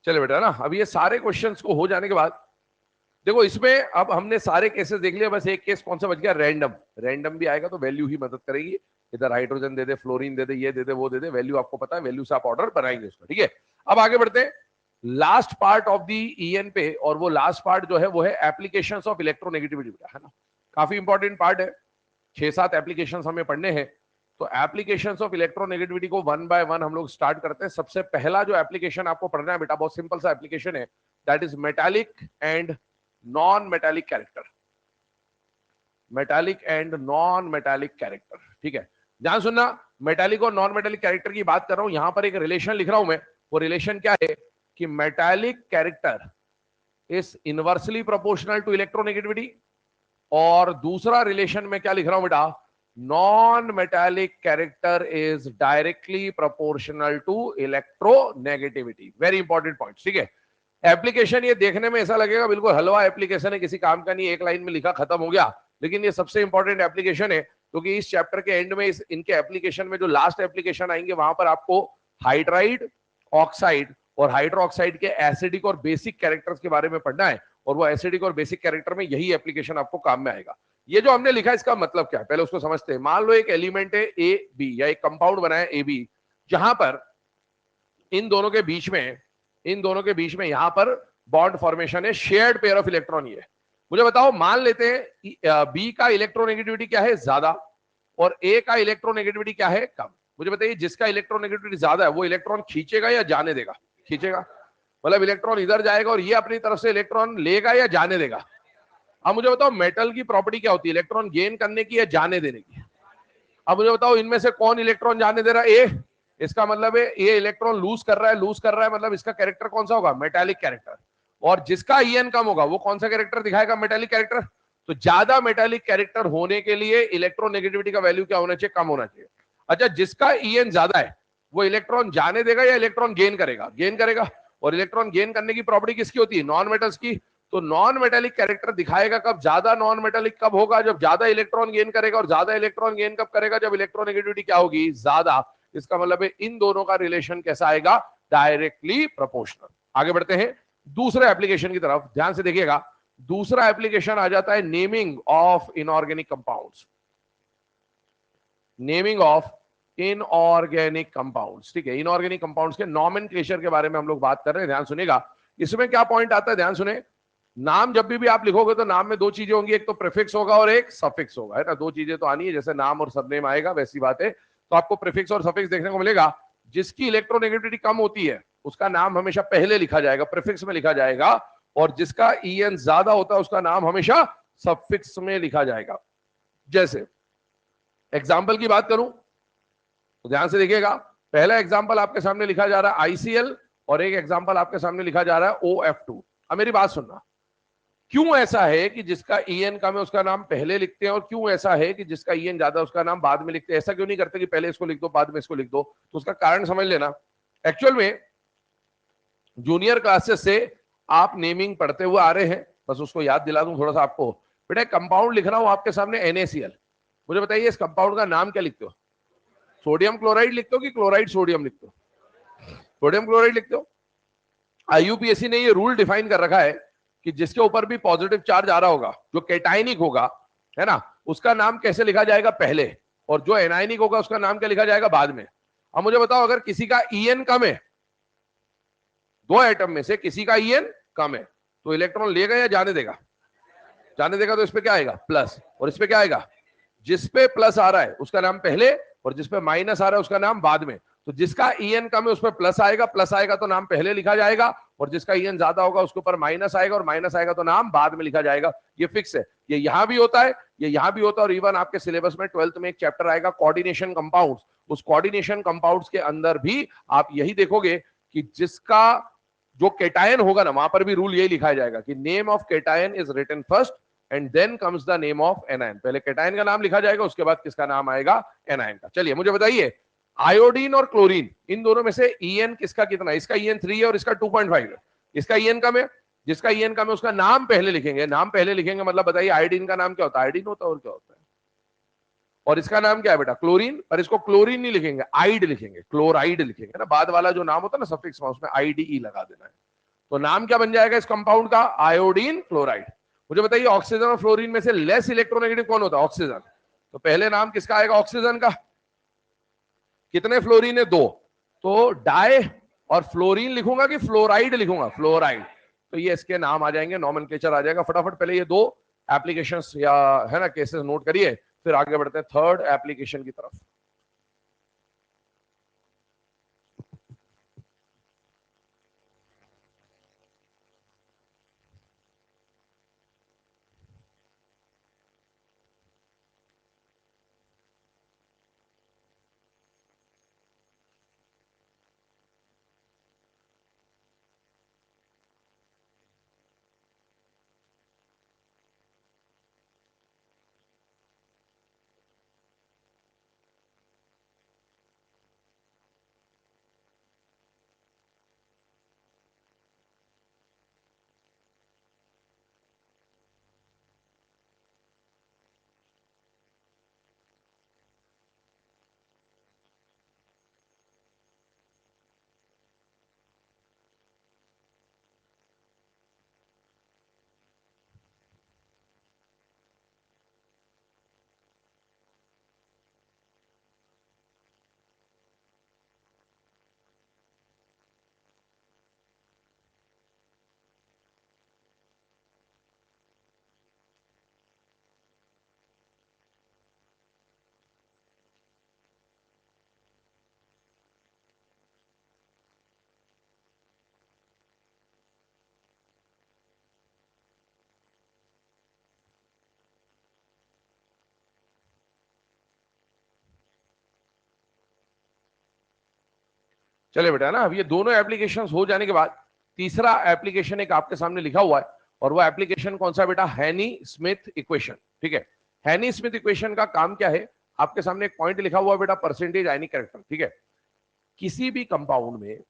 चले बेटा ना, अब ये सारे क्वेश्चंस को हो जाने के बाद देखो, इसमें अब हमने सारे केसेस देख लिए। बस एक केस कौन सा बच गया? रैंडम। रैंडम भी आएगा तो वैल्यू ही मदद करेगी। इधर हाइड्रोजन दे दे, फ्लोरीन दे दे, ये दे दे, वो दे दे, वैल्यू आपको पता है, वैल्यू से आप ऑर्डर बनाएंगे उसका, ठीक है। अब आगे बढ़ते हैं last part of the EN पे, और वो लास्ट पार्ट जो है वो है एप्लीकेशंस ऑफ इलेक्ट्रोनेगेटिविटी, है ना। काफी इंपॉर्टेंट पार्ट है। 6-7 एप्लीकेशंस हमें पढ़ने हैं। तो एप्लीकेशंस ऑफ इलेक्ट्रोनेगेटिविटी को वन बाय वन हम लोग स्टार्ट करते हैं। सबसे पहला जो एप्लीकेशन आपको पढ़ना है बेटा, बहुत सिंपल सा एप्लीकेशन है, that is metallic and non metallic character. Metallic and non metallic character, ठीक है। ध्यान सुनना, मेटालिक और नॉन मेटालिक कैरेक्टर की बात कर रहा हूं। यहां पर एक रिलेशन लिख रहा हूं मैं। वो रिलेशन क्या है कि metallic character is inversely proportional to electronegativity, और दूसरा रिलेशन में क्या लिख रहा हूं बेटा? Non metallic character is directly proportional to electronegativity. Very important point, ठीक है। एप्लीकेशन ये देखने में ऐसा लगेगा बिल्कुल हलवा एप्लीकेशन है, किसी काम का नहीं, एक लाइन में लिखा खत्म हो गया, लेकिन ये सबसे इंपॉर्टेंट एप्लीकेशन है, क्योंकि इस चैप्टर के एंड में इनके एप्लीकेशन में जो लास्ट एप्लीकेशन आएंगे वहां पर आपको हाइड्राइड, ऑक्साइड और हाइड्रोक्साइड के एसिडिक और बेसिक कैरेक्टर्स के बारे में पढ़ना है। और वो एसिडिक और बेसिक कैरेक्टर में यही एप्लीकेशन आपको काम में आएगा। ये जो हमने लिखा है इसका मतलब क्या है पहले उसको समझते हैं। मान लो एक एलिमेंट है ए बी, या एक कंपाउंड बना है ए बी, जहां पर इन दोनों के बीच में यहां पर बॉन्ड फॉर्मेशन है, शेयर्ड पेयर ऑफ इलेक्ट्रॉन। ये मुझे बताओ, मान लेते हैं बी का इलेक्ट्रोनेगेटिविटी क्या है? ज्यादा, और ए का इलेक्ट्रोनेगेटिविटी क्या है? कम। मुझे बताइए, जिसका इलेक्ट्रोनेगेटिविटी ज्यादा है वो इलेक्ट्रॉन खींचेगा या जाने देगा? खींचेगा। मतलब इलेक्ट्रॉन इधर जाएगा और ये अपनी तरफ से इलेक्ट्रॉन लेगा या जाने देगा? अब मुझे बताओ, मेटल की प्रॉपर्टी क्या होती है? इलेक्ट्रॉन गेन करने की या जाने देने की? अब मुझे बताओ, इनमें से कौन इलेक्ट्रॉन जाने दे रहा है? ए। इसका मतलब है ये इलेक्ट्रॉन लूज कर रहा है, मतलब इसका कैरेक्टर कौन सा होगा? Metallic character. और जिसका ईएन कम होगा वो कौन सा कैरेक्टर दिखाएगा? Metallic character. तो ज्यादा मेटालिक कैरेक्टर होने के लिए इलेक्ट्रोनेगेटिविटी का वैल्यू क्या होना चाहिए? कम होना चाहिए। अच्छा, जिसका ईएन ज्यादा है वो इलेक्ट्रॉन जाने देगा या इलेक्ट्रॉन गेन करेगा? गेन करेगा। और इलेक्ट्रॉन गेन करने की प्रॉपर्टी किसकी होती है? नॉन मेटल्स की। तो नॉन मेटालिक कैरेक्टर दिखाएगा कब? ज्यादा नॉन मेटालिक कब होगा? जब ज्यादा इलेक्ट्रॉन गेन करेगा। और ज्यादा इलेक्ट्रॉन गेन कब करेगा? जब इलेक्ट्रोनेगेटिविटी क्या होगी? ज्यादा। इसका मतलब है इन दोनों का रिलेशन कैसा आएगा? Directly proportional. आगे बढ़ते हैं दूसरे एप्लीकेशन की तरफ, ध्यान से देखिएगा। दूसरा एप्लीकेशन आ जाता है naming of inorganic compounds. Naming of inorganic compounds, ठीक है। इनऑर्गेनिक कंपाउंड्स के नॉमेनक्लेचर के बारे में हम लोग बात कर रहे हैं। ध्यान सुनिएगा, इसमें क्या पॉइंट आता है, ध्यान सुने। नाम जब भी आप लिखोगे तो नाम में दो चीजें होंगी, एक तो प्रीफिक्स होगा और एक सफिक्स होगा, है ना। दो चीजें तो आनी है, जैसे नाम और सरनेम आएगा वैसी बात है। तो आपको प्रीफिक्स और सफिक्स देखने को मिलेगा। जिसकी इलेक्ट्रोनेगेटिविटी कम होती है उसका नाम हमेशा पहले लिखा जाएगा, प्रीफिक्स में लिखा जाएगा। और जिसका ईएन ज्यादा होता है उसका नाम हमेशा सफिक्स में लिखा जाएगा। जैसे एग्जाम्पल की बात करूं तो ध्यान से देखिएगा, पहला एग्जाम्पल आपके सामने लिखा जा रहा है ICL और एक एग्जाम्पल आपके सामने लिखा जा रहा है OF2। अब मेरी बात सुनना, क्यों ऐसा है कि जिसका EN कम है उसका नाम पहले लिखते हैं और क्यों ऐसा है कि जिसका EN ज्यादा उसका नाम बाद में लिखते हैं? ऐसा क्यों नहीं करते कि पहले इसको लिख दो बाद में इसको लिख दो? तो उसका कारण समझ लेना। एक्चुअल में जूनियर क्लासेस से आप नेमिंग पढ़ते हुए आ रहे हैं, बस उसको याद दिला दूं थोड़ा सा आपको। बेटा कंपाउंड लिख रहा हूं आपके सामने NaCl, मुझे बताइए इस कंपाउंड का नाम क्या लिखते हो? सोडियम क्लोराइड लिखते हो कि क्लोराइड सोडियम लिखते हो? सोडियम क्लोराइड लिखते हो। IUPAC ने ये रूल डिफाइन कर रखा है कि जिसके ऊपर भी पॉजिटिव चार्ज आ रहा होगा, जो कैटायनिक होगा, है ना, उसका नाम कैसे लिखा जाएगा? पहले, और जो एनायनिक होगा उसका नाम क्या लिखा जाएगा? बाद में। अब मुझे बताओ, अगर किसी का EN कम है, दो एटम में से किसी का EN कम है, तो इलेक्ट्रॉन लेगा या जाने देगा? जाने देगा। तो इस पे क्या आएगा? प्लस। और इस पे क्या आएगा? जिस पे प्लस आ रहा है उसका नाम पहले और जिस पे माइनस आ रहा है उसका नाम बाद में। तो जिसका EN कम है उस पर प्लस आएगा, प्लस आएगा तो नाम पहले लिखा जाएगा, और जिसका EN ज्यादा होगा उसके ऊपर माइनस आएगा और माइनस आएगा तो नाम बाद में लिखा जाएगा। ये फिक्स है, ये यहां भी होता है, ये यहां भी होता है। और इवन आपके सिलेबस में 12th में एक चैप्टर आएगा कोऑर्डिनेशन कंपाउंड्स, उस कोऑर्डिनेशन कंपाउंड्स के अंदर भी आप यही देखोगे कि जिसका जो केटायन होगा ना, वहां पर भी रूल यही लिखा जाएगा कि name of cation is written first and then comes the name of anion. पहले केटायन का नाम लिखा जाएगा, उसके बाद किसका नाम आएगा? एनायन का। चलिए मुझे बताइए, आयोडीन और क्लोरीन, इन दोनों में से EN किसका कितना है? इसका EN 3 है और इसका 2.5 है। इसका EN कम है, जिसका EN कम है उसका नाम पहले लिखेंगे। नाम पहले लिखेंगे मतलब बताइए आयोडीन का नाम क्या होता है? आयोडीन होता है, और क्या होता है? और इसका नाम क्या है बेटा? क्लोरीन। पर इसको क्लोरीन नहीं लिखेंगे, आइड लिखेंगे, क्लोराइड लिखेंगे ना। बाद वाला जो नाम होता है ना सफिक्स में, उसमें IDE लगा देना है। तो नाम क्या बन जाएगा इस कंपाउंड का? Iodine chloride. मुझे बताइए ऑक्सीजन और फ्लोरीन में से लेस इलेक्ट्रोनेगेटिव कौन होता है? ऑक्सीजन। तो पहले नाम किसका आएगा? ऑक्सीजन का। कितने फ्लोरीन है? 2। तो डाई और फ्लोरीन लिखूंगा कि फ्लोराइड लिखूंगा? फ्लोराइड। तो ये इसके नाम आ जाएंगे, नॉमेनक्लेचर आ जाएगा। फटाफट पहले ये दो एप्लीकेशंस या है ना केसेस नोट करिए, फिर आगे बढ़ते हैं थर्ड एप्लीकेशन की तरफ। चले बेटा ना, अब ये दोनों एप्लीकेशंस हो जाने के बाद तीसरा एप्लीकेशन एक आपके सामने लिखा हुआ है, और वो एप्लीकेशन कौन सा बेटा? हैनी स्मिथ इक्वेशन। ठीक है, हैनी स्मिथ इक्वेशन का काम क्या है? आपके सामने एक पॉइंट लिखा हुआ है बेटा, परसेंटेज आयनिक कैरेक्टर। ठीक है, किसी भी कंपाउंड में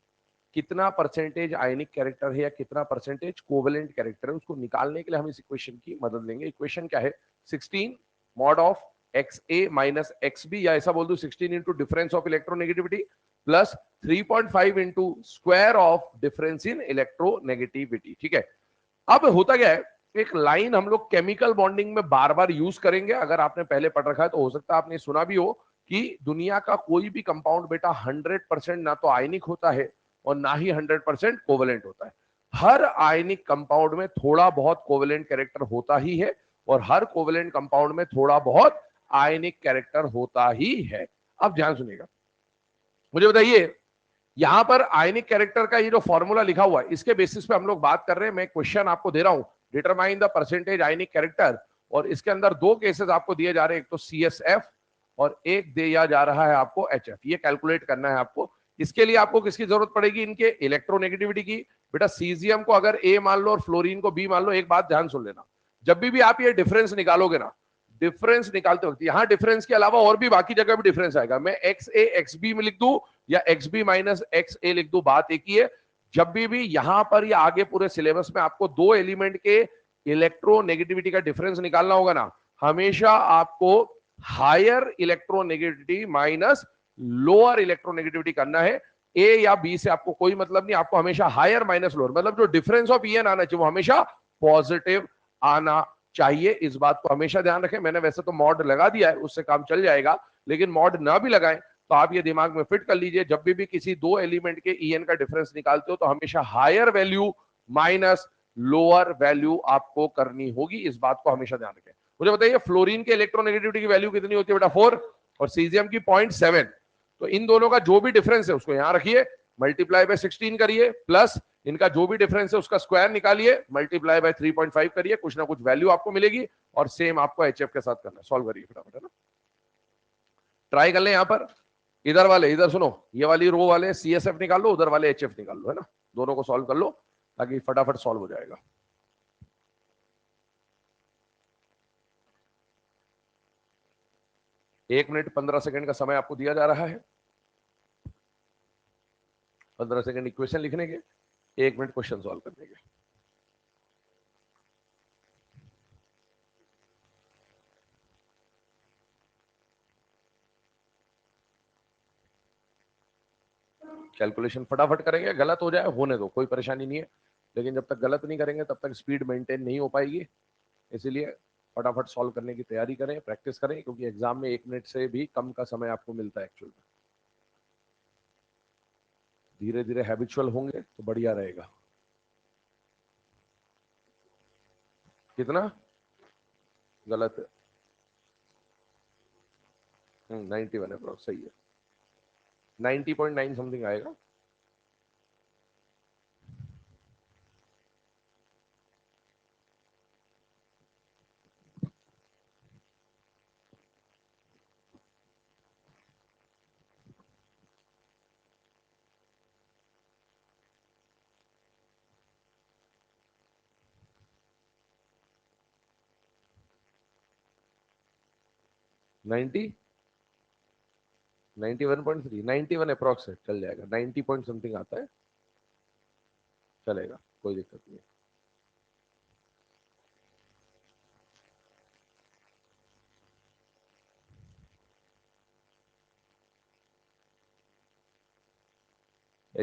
कितना परसेंटेज आयनिक कैरेक्टर है या कितना परसेंटेज कोवेलेंट कैरेक्टर है, उसको निकालने के लिए हम इस इक्वेशन की मदद लेंगे। इक्वेशन क्या है? 16 mod of XA minus XB, या ऐसा बोल दो 16 into difference of electronegativity plus 3.5 into square of difference in electronegativity. ठीक है, अब होता क्या है, एक लाइन हम लोग केमिकल बॉन्डिंग में बार बार यूज करेंगे। अगर आपने पहले पढ़ रखा है तो हो सकता है आपने सुना भी हो कि दुनिया का कोई भी कंपाउंड बेटा 100% ना तो आयनिक होता है और ना ही 100% कोवेलेंट होता है। हर आयनिक कंपाउंड में थोड़ा बहुत कोवेलेंट कैरेक्टर होता ही है, और हर कोवेलेंट कंपाउंड में थोड़ा बहुत आयनिक कैरेक्टर होता ही है। अब ध्यान सुनिएगा, मुझे बताइए यहां पर आयनिक कैरेक्टर का ये जो फॉर्मूला लिखा हुआ है, इसके बेसिस पे हम लोग बात कर रहे हैं। मैं क्वेश्चन आपको दे रहा हूं, determine the percentage ionic character, और इसके अंदर दो केसेस आपको दिए जा रहे हैं, एक तो CSF और एक दिया जा रहा है आपको HF। ये कैलकुलेट करना है आपको। इसके लिए आपको किसकी जरूरत पड़ेगी? इनके इलेक्ट्रोनेगेटिविटी की। बेटा सीजियम को अगर A मान लो और फ्लोरीन को B मान लो, एक बात ध्यान सुन लेना, जब भी आप ये डिफरेंस निकालोगे ना, डिफरेंस निकालते वक्त यहां डिफरेंस के अलावा और भी बाकी जगह भी डिफरेंस आएगा। मैं XA XB में लिख दूं या XB माइनस XA लिख दूं, बात एक ही है। जब भी यहां पर या आगे पूरे सिलेबस में आपको दो एलिमेंट के इलेक्ट्रोनेगेटिविटी का डिफरेंस निकालना होगा ना, हमेशा आपको higher electronegativity minus lower electronegativity करना है। ए या बी से आपको कोई मतलब नहीं, आपको हमेशा हायर माइनस लोअर, मतलब जो डिफरेंस ऑफ EN आना चाहिए वो हमेशा पॉजिटिव आना चाहिए। इस बात को हमेशा ध्यान रखें। मैंने वैसे तो मॉड लगा दिया है, उससे काम चल जाएगा, लेकिन मॉड ना भी लगाएं तो आप ये दिमाग में फिट कर लीजिए, जब भी किसी दो एलिमेंट के EN का डिफरेंस निकालते हो तो हमेशा higher value minus lower value आपको करनी होगी। इस बात को हमेशा ध्यान रखें। मुझे बताइए फ्लोरीन के इलेक्ट्रोनेगेटिविटी की वैल्यू कितनी होती है बेटा? 4, और सीजियम की 0.7। तो इन दोनों का जो भी डिफरेंस है उसको यहां रखिए, मल्टीप्लाई बाय 16 करिए, प्लस इनका जो भी डिफरेंस है उसका स्क्वायर निकालिए, मल्टीप्लाई बाय 3.5 करिए, कुछ ना कुछ वैल्यू आपको मिलेगी और सेम आपको HF के साथ करना है। सॉल्व करिए फटाफट, है ना। ट्राई कर ले। यहां पर इधर वाले, इधर सुनो, ये वाली रो वाले CSF निकाल लो, उधर वाले HF निकाल लो, है ना। दोनों को सॉल्व कर लो ताकि फटाफट सॉल्व हो जाएगा। एक मिनट 15 सेकंड का समय आपको दिया जा रहा है। 15 सेकंड इक्वेशन लिखने के, 1 मिनट क्वेश्चन सॉल्व करने के। कैलकुलेशन फटाफट करेंगे, गलत हो जाए होने दो, कोई परेशानी नहीं है, लेकिन जब तक गलत नहीं करेंगे तब तक स्पीड मेंटेन नहीं हो पाएगी। इसीलिए फटाफट सॉल्व करने की तैयारी करें, प्रैक्टिस करें, क्योंकि एग्जाम में 1 मिनट से भी कम का समय आपको मिलता है एक्चुअल में। धीरे धीरे हैबिचुअल होंगे तो बढ़िया रहेगा। कितना गलत है? 91 अप्रोक्स सही है, 90.9 समथिंग आएगा। नाइनटी 91.3 91 अप्रोक्स है, चल जाएगा। 90 पॉइंट समथिंग आता है, चलेगा, कोई दिक्कत नहीं है।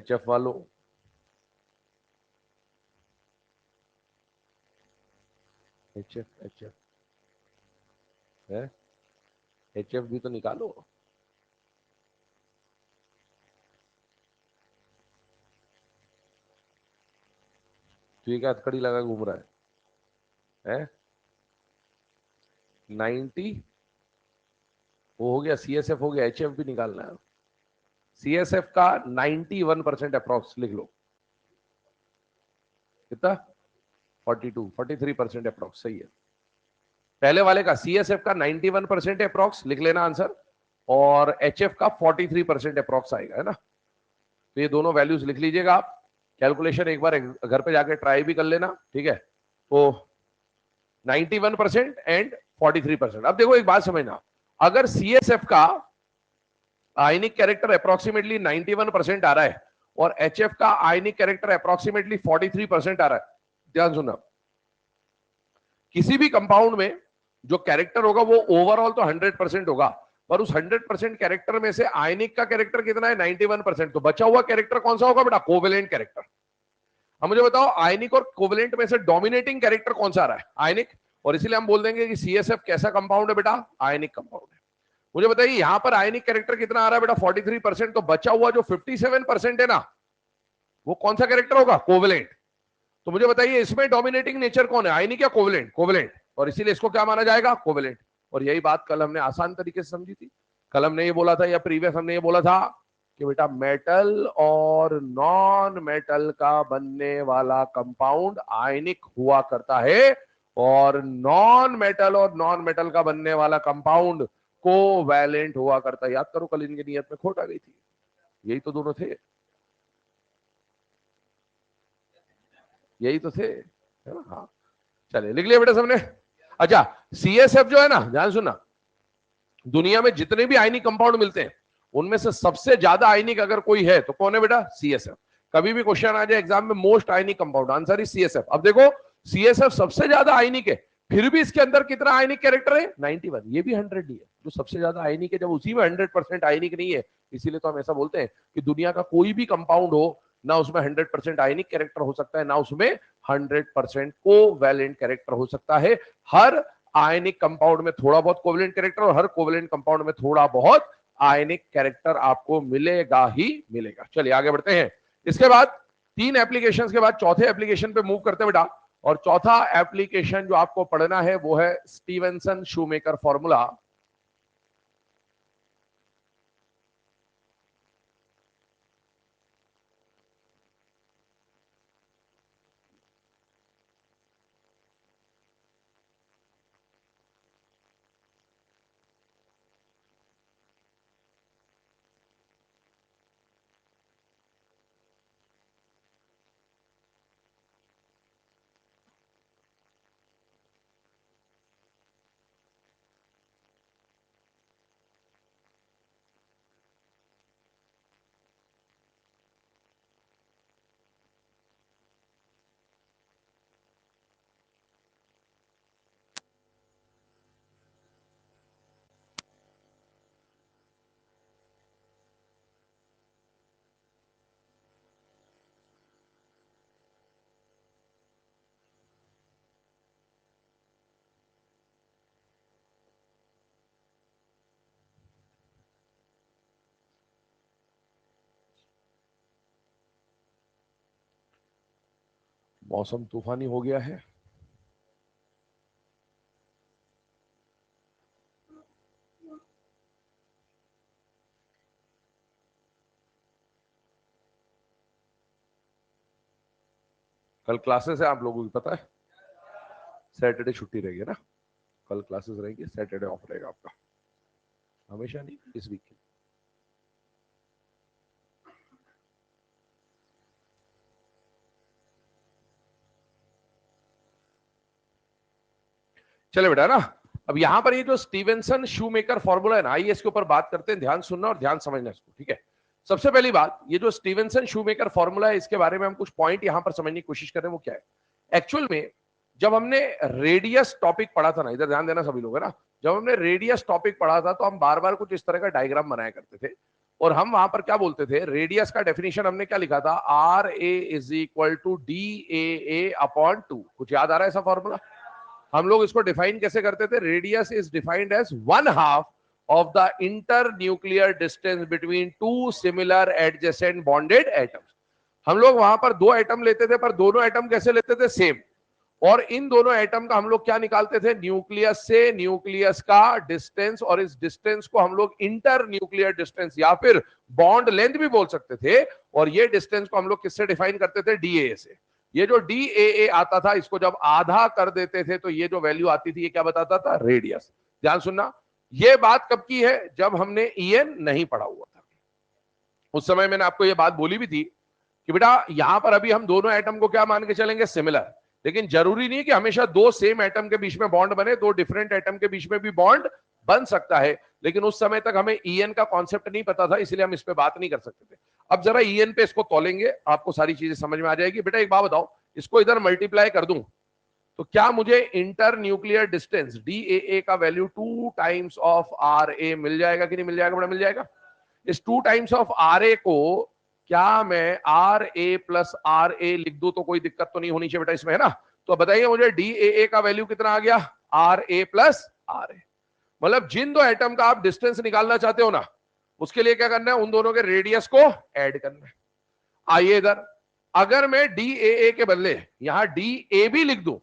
HF वालों, HF है, HF भी तो निकालो। तो ये क्या हथकड़ी लगा घूम रहा है? 90 वो हो गया, CSF हो गया, HF भी निकालना है। CSF का 91% अप्रोक्स लिख लो। कितना? 43% अप्रोक्स, सही है। पहले वाले का CSF का 91% अप्रोक्स लिख लेना आंसर, और HF का 43% अप्रोक्स आएगा, है ना। तो ये दोनों वैल्यूज लिख लीजिएगा आप। कैलकुलेशन एक बार घर पे जाके ट्राई भी कर लेना, ठीक है। तो 91% एंड 43%। अब देखो एक बात समझना, अगर CSF का आयनिक कैरेक्टर अप्रोक्सीमेटली 91% आ रहा है और HF का आयनिक कैरेक्टर अप्रोक्सीमेटली 43% आ रहा है, ध्यान सुनना, किसी भी कंपाउंड में जो कैरेक्टर होगा वो ओवरऑल तो 100% होगा, पर उस 100% कैरेक्टर में से आयनिक का कैरेक्टर कितना है? 91%। तो बचा हुआ कैरेक्टर कौन सा होगा बेटा? Covalent character. अब मुझे बताओ आयनिक और कोवेलेंट में से डोमिनेटिंग कैरेक्टर कौन सा आ रहा है? आयनिक। और इसीलिए हम बोल देंगे कि CSF कैसा कंपाउंड है बेटा? आयनिक कंपाउंड है। मुझे बताइए यहां पर आयनिक कैरेक्टर कितना आ रहा है बेटा? 43%। तो बचा हुआ जो 57% है ना, वो कौन सा कैरेक्टर होगा? कोवेलेंट। तो मुझे बताइए इसमें डोमिनेटिंग नेचर कौन है? आयनिक या कोवेलेंट? कोवेलेंट। और इसीलिए इसको क्या माना जाएगा? कोवेलेंट। और यही बात कल हमने आसान तरीके से समझी थी। कल हमने ये बोला था, या प्रीवियस हमने ये बोला था कि बेटा मेटल और नॉन मेटल का बनने वाला कंपाउंड आयनिक हुआ करता है, और नॉन मेटल का बनने वाला कंपाउंड कोवैलेंट हुआ करता है। याद करो कल इनकी नियत में खोट आ गई थी, यही तो दोनों थे, यही तो थे, है ना? हाँ, चलिए लिख लिया बेटा सबने। अच्छा, CSF जो है ना, ध्यान सुनना, दुनिया में जितने भी आयनिक कंपाउंड मिलते हैं उनमें से सबसे ज्यादा आयनिक अगर कोई है तो कौन है बेटा? CSF। कभी भी क्वेश्चन आ जाए एग्जाम में, most ionic compound, answer is CSF। अब देखो, CSF सबसे ज्यादा आयनिक है, फिर भी इसके अंदर कितना आयनिक कैरेक्टर है? 91। ये भी 100 ही है, जो सबसे ज्यादा आयनिक है जब उसी में 100% आयनिक नहीं है। इसीलिए तो हम ऐसा बोलते हैं कि दुनिया का कोई भी कंपाउंड हो ना, उसमें 100% आयनिक कैरेक्टर हो सकता है, ना उसमें 100% कोवैलेंट कैरेक्टर हो सकता है। हर आयनिक कंपाउंड में थोड़ा बहुत कोवैलेंट कैरेक्टर और हर कोवैलेंट कंपाउंड में थोड़ा बहुत आयनिक कैरेक्टर आपको मिलेगा ही मिलेगा। चलिए आगे बढ़ते हैं। इसके बाद 3 एप्लीकेशंस के बाद चौथे एप्लीकेशन पे मूव करते हैं बेटा। और चौथा एप्लीकेशन जो आपको पढ़ना है वो है स्टीवेंसन शूमेकर फॉर्मूला। मौसम तूफानी हो गया है। कल क्लासेस है आप लोगों की, पता है? सैटरडे छुट्टी रहेगी ना, कल क्लासेस रहेगी, सैटरडे ऑफ रहेगा आपका, हमेशा नहीं, इस वीक के। चले बेटा ना, अब यहां पर ये जो स्टीवेंसन शूमेकर फॉर्मूला है ना, आइए इसके ऊपर बात करते हैं। ध्यान सुनना और ध्यान समझना इसको, ठीक है? सबसे पहली बात, ये जो स्टीवेंसन शूमेकर फॉर्मूला है इसके बारे में हम कुछ पॉइंट यहां पर समझने की कोशिश कर रहे हैं। वो क्या है एक्चुअल में? जब हमने रेडियस टॉपिक पढ़ा था ना, इधर ध्यान देना सभी लोग, है ना, जब हमने रेडियस टॉपिक पढ़ा था तो हम बार बार कुछ इस तरह का डायग्राम बनाया करते थे। और हम वहां पर क्या बोलते थे, रेडियस का डेफिनेशन हमने क्या लिखा था? R A is equal to D A upon 2। कुछ याद आ रहा है ऐसा फॉर्मूला? हम लोग इसको डिफाइन कैसे करते थे? Radius is defined as 1/2 of the inter nuclear distance between two similar adjacent bonded atoms. हम लोग वहां पर 2 एटम लेते थे, पर दोनों एटम कैसे लेते थे? सेम। और इन दोनों एटम का हम लोग क्या निकालते थे? न्यूक्लियस से न्यूक्लियस का डिस्टेंस, और इस डिस्टेंस को हम लोग इंटर न्यूक्लियर डिस्टेंस या फिर बॉन्ड लेंथ भी बोल सकते थे। और ये डिस्टेंस को हम लोग किससे डिफाइन करते थे? डीए से। ये जो डी आता था, इसको जब आधा कर देते थे तो ये जो वैल्यू आती थी, ये क्या बताता था? रेडियस। ध्यान सुनना, ये बात कब की है? जब हमने ईएन नहीं पढ़ा हुआ था। उस समय मैंने आपको ये बात बोली भी थी कि बेटा यहां पर अभी हम दोनों एटम को क्या मान के चलेंगे? सिमिलर। लेकिन जरूरी नहीं कि हमेशा 2 सेम एटम के बीच में बॉन्ड बने, 2 डिफरेंट एटम के बीच में भी बॉन्ड बन सकता है। लेकिन उस समय तक हमें ईएन का कॉन्सेप्ट नहीं पता था, इसलिए हम इस पे बात नहीं कर सकते थे। अब जरा ईएन पे इसको तोलेंगे, आपको सारी चीजें समझ में आ जाएगी। बेटा एक बात बताओ, इसको इधर मल्टीप्लाई कर दूं तो क्या मुझे इंटर न्यूक्लियर डिस्टेंस डी का value 2 times of R A मिल जाएगा कि नहीं मिल जाएगा? बड़ा मिल जाएगा। इस 2 टाइम्स ऑफ आर ए को क्या मैं are A plus R A लिख दूं तो कोई दिक्कत तो नहीं होनी चाहिए बेटा इसमें, है ना? तो बताइए मुझे डी का वैल्यू कितना आ गया? Are A plus R A. मतलब जिन 2 एटम का आप डिस्टेंस निकालना चाहते हो ना, उसके लिए क्या करना है? उन दोनों के रेडियस को ऐड करना है। आइए इधर, अगर मैं डी के बदले यहां डी बी लिख दूं,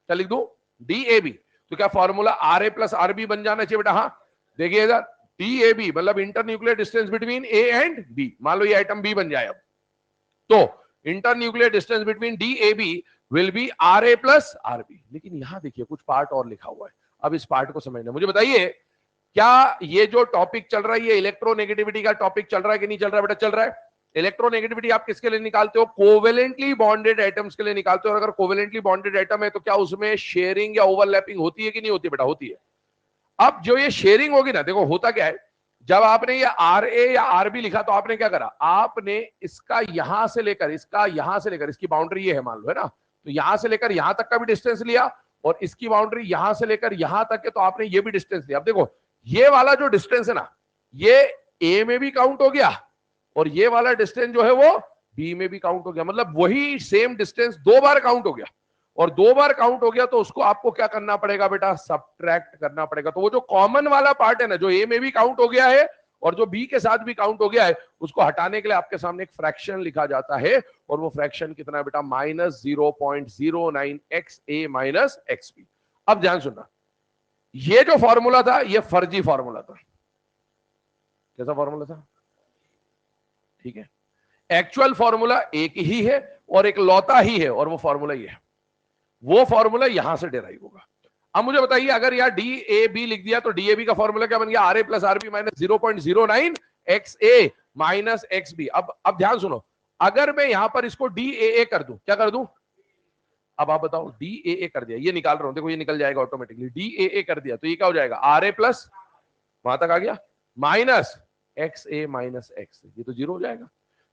क्या लिख दूं? डी बी, तो क्या formula R A plus R B बन जाना चाहिए बेटा? हाँ, देखिए इधर डी बी मतलब inter nuclear distance between A and B. मान लो ये आइटम बी बन जाए अब, तो inter nuclear distance between DAB will be RA plus RB। लेकिन यहां देखिए कुछ पार्ट और लिखा हुआ है, अब इस पार्ट को समझना। मुझे बताइए क्या ये जो टॉपिक चल रहा है ये इलेक्ट्रोनेगेटिविटी का टॉपिक चल रहा है कि नहीं चल रहा है? बेटा चल रहा है। इलेक्ट्रोनेगेटिविटी आप किसके लिए निकालते हो? कोवेलेंटली बॉन्डेड एटम्स के लिए निकालते हो। और अगर कोवेलेंटली बॉन्डेड एटम है तो क्या उसमें शेयरिंग या ओवरलैपिंग होती है कि नहीं होती? बेटा होती है। अब जो ये शेयरिंग होगी ना, देखो होता क्या है, जब आपने ये RA या RB लिखा तो आपने क्या करा, आपने इसका यहां से लेकर इसका यहां से लेकर, इसकी बाउंड्री ये है मान लो, है ना, तो यहां से लेकर यहां तक का भी डिस्टेंस लिया और इसकी बाउंड्री यहां से लेकर यहां तक है तो आपने ये भी डिस्टेंस लिया। अब देखो ये वाला जो डिस्टेंस है ना, ये A में भी काउंट हो गया और ये वाला डिस्टेंस जो है वो B में भी काउंट हो गया। मतलब वही सेम डिस्टेंस दो बार काउंट हो गया, और दो बार काउंट हो गया तो उसको आपको क्या करना पड़ेगा बेटा? सब्ट्रैक्ट करना पड़ेगा। तो वो जो कॉमन वाला पार्ट है ना, जो A में भी काउंट हो गया है और जो B के साथ भी काउंट हो गया है, उसको हटाने के लिए आपके सामने एक फ्रैक्शन लिखा जाता है, और वो फ्रैक्शन कितना है बेटा? -0.09 XA माइनस XB। अब ध्यान सुनना, ये जो फॉर्मूला था ये फर्जी फॉर्मूला था। कैसा फॉर्मूला था? ठीक है, एक्चुअल फॉर्मूला एक ही है और एक लौता ही है, और वो फॉर्मूला ये है। वो फॉर्मूला यहां से डिराइव होगा। अब मुझे बताइए, अगर यहां DAB लिख दिया तो DAB का फॉर्मूला क्या बन गया? RA plus RB minus 0.09 XA minus XB। अब ध्यान सुनो, अगर मैं यहां पर इसको DAA कर दूं, क्या कर दूं? अब आप बताओ, DAA कर दिया, ये निकाल रहा हूं, देखो ये निकल जाएगा ऑटोमेटिकली। DAA कर दिया तो ये क्या हो जाएगा? RA प्लस, वहां तक आ गया, माइनस XA माइनस XA, ये तो जीरो हो जाएगा।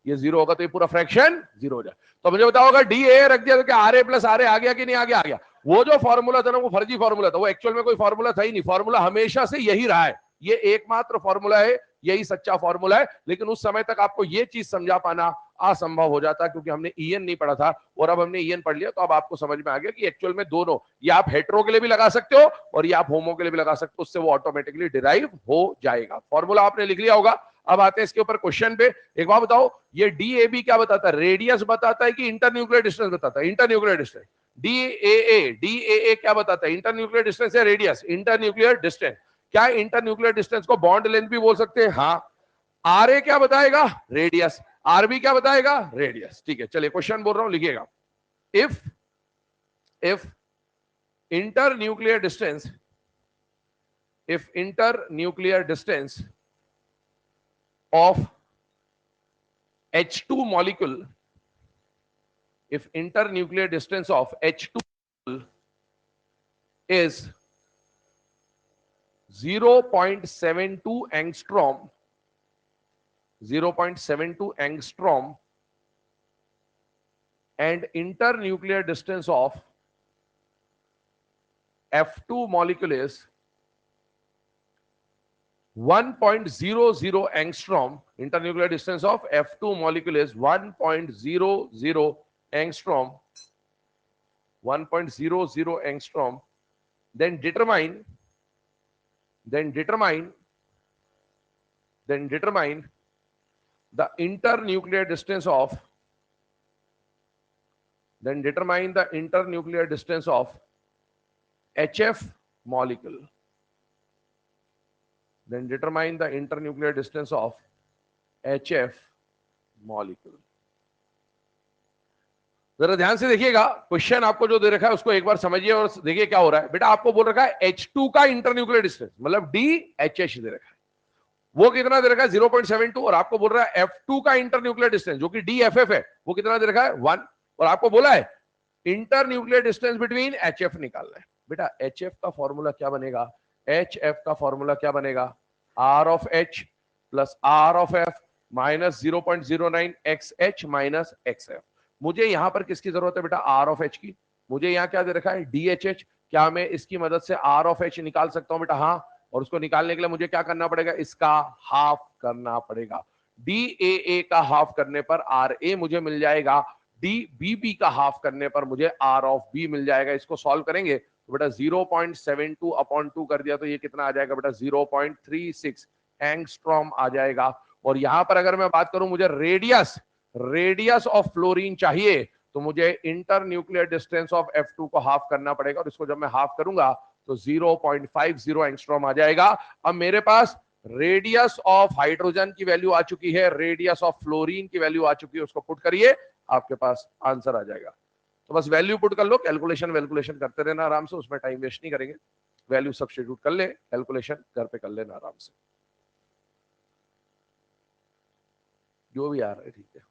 ये जीरो होगा तो ये पूरा फ्रैक्शन जीरो हो जाए। तो मुझे बताओ, अगर DAA रख दिया तो क्या RA प्लस RA आ गया कि नहीं आ गया? आ गया। वो जो फॉर्मूला था ना, वो फर्जी फॉर्मूला था, वो एक्चुअल में कोई फॉर्मूला था ही नहीं। फॉर्मूला हमेशा से यही रहा है, ये एकमात्र फॉर्मूला है, यही सच्चा फॉर्मूला है। लेकिन उस समय तक आपको ये चीज समझा पाना असंभव हो जाता, क्योंकि हमने EN नहीं पढ़ा था, और अब हमने EN पढ़ लिया तो अब आपको समझ में आ गया कि एक्चुअल में दोनों, ये आप हेटेरो के लिए भी लगा सकते हो और ये आप होमो के लिए भी लगा सकते हो, उससे वो ऑटोमेटिकली डिराइव हो जाएगा। फॉर्मूला आपने लिख लिया होगा। अब आते हैं इसके ऊपर क्वेश्चन पे। एक बात बताओ, ये DAB क्या बताता है? रेडियस बताता है कि इंटरन्यूक्लियर डिस्टेंस बताता है? Internuclear distance. DAA क्या बताता है? इंटरन्यूक्लियर डिस्टेंस या रेडियस? Internuclear distance. क्या इंटरन्यूक्लियर डिस्टेंस को बॉन्ड लेंथ भी बोल सकते हैं? हाँ। RA क्या बताएगा? रेडियस। RB क्या बताएगा? रेडियस। ठीक है, चलिए क्वेश्चन बोल रहा हूं, लिखिएगा। If internuclear distance of H2 molecule, if internuclear distance of H2 is 0.72 angstrom, 0.72 angstrom, and internuclear distance of F2 molecule is 1.00 angstrom, internuclear distance of F2 molecule is 1.00 angstrom, 1.00 angstrom, then determine the internuclear distance of HF molecule. Then determine the internuclear distance of HF molecule. जरा ध्यान से देखिएगा, question आपको जो दे रखा है उसको एक बार समझिए और देखिए क्या हो रहा है। बेटा आपको बोल रखा है H2 का इंटरन्यूक्लियर डिस्टेंस, मतलब DHH दे रखा है, वो कितना दे रखा है? 0.72, और आपको बोल रहा है F2 का इंटरन्यूक्लियर डिस्टेंस जो कि DFF है, वो कितना दे रखा है? 1, और आपको बोला है इंटरन्यूक्लियर डिस्टेंस बिटवीन HF निकालना है। बेटा HF का फॉर्मूला क्या बनेगा? HF का फॉर्मूला क्या बनेगा? R of H plus R of F minus 0.09 XH minus XF। मुझे यहां पर किसकी जरूरत है बेटा? R of H की। मुझे यहां क्या दे रखा है? DHH। क्या मैं इसकी मदद से R of H निकाल सकता हूं बेटा? हाँ। और उसको निकालने के लिए मुझे क्या करना पड़ेगा? इसका हाफ करना पड़ेगा। DAA का हाफ करने पर RA मुझे मिल जाएगा, DBB का हाफ करने पर मुझे R of B मिल जाएगा। इसको सॉल्व करेंगे तो बेटा 0.72 अपॉन 2 कर दिया तो ये कितना आ जाएगा बेटा? 0.36 एंगस्ट्रॉम आ जाएगा। और यहां पर अगर मैं बात करूं, मुझे रेडियस ऑफ फ्लोरीन चाहिए, तो मुझे इंटरन्यूक्लियर डिस्टेंस ऑफ F2 को हाफ करना पड़ेगा, और इसको जब मैं हाफ करूंगा तो 0.50 एंगस्ट्रॉम आ जाएगा। अब मेरे पास रेडियस ऑफ हाइड्रोजन की वैल्यू आ चुकी है, रेडियस ऑफ फ्लोरीन की वैल्यू आ चुकी है, उसको पुट करिए, आपके पास आंसर आ जाएगा। तो बस वैल्यू पुट कर लो, कैलकुलेशन वैल्कुलेशन करते रहना आराम से, उसमें टाइम वेस्ट नहीं करेंगे। वैल्यू सब्स्टिट्यूट कर ले, कैलकुलेशन घर पे कर लेना आराम से, जो भी आ रहा है ठीक है।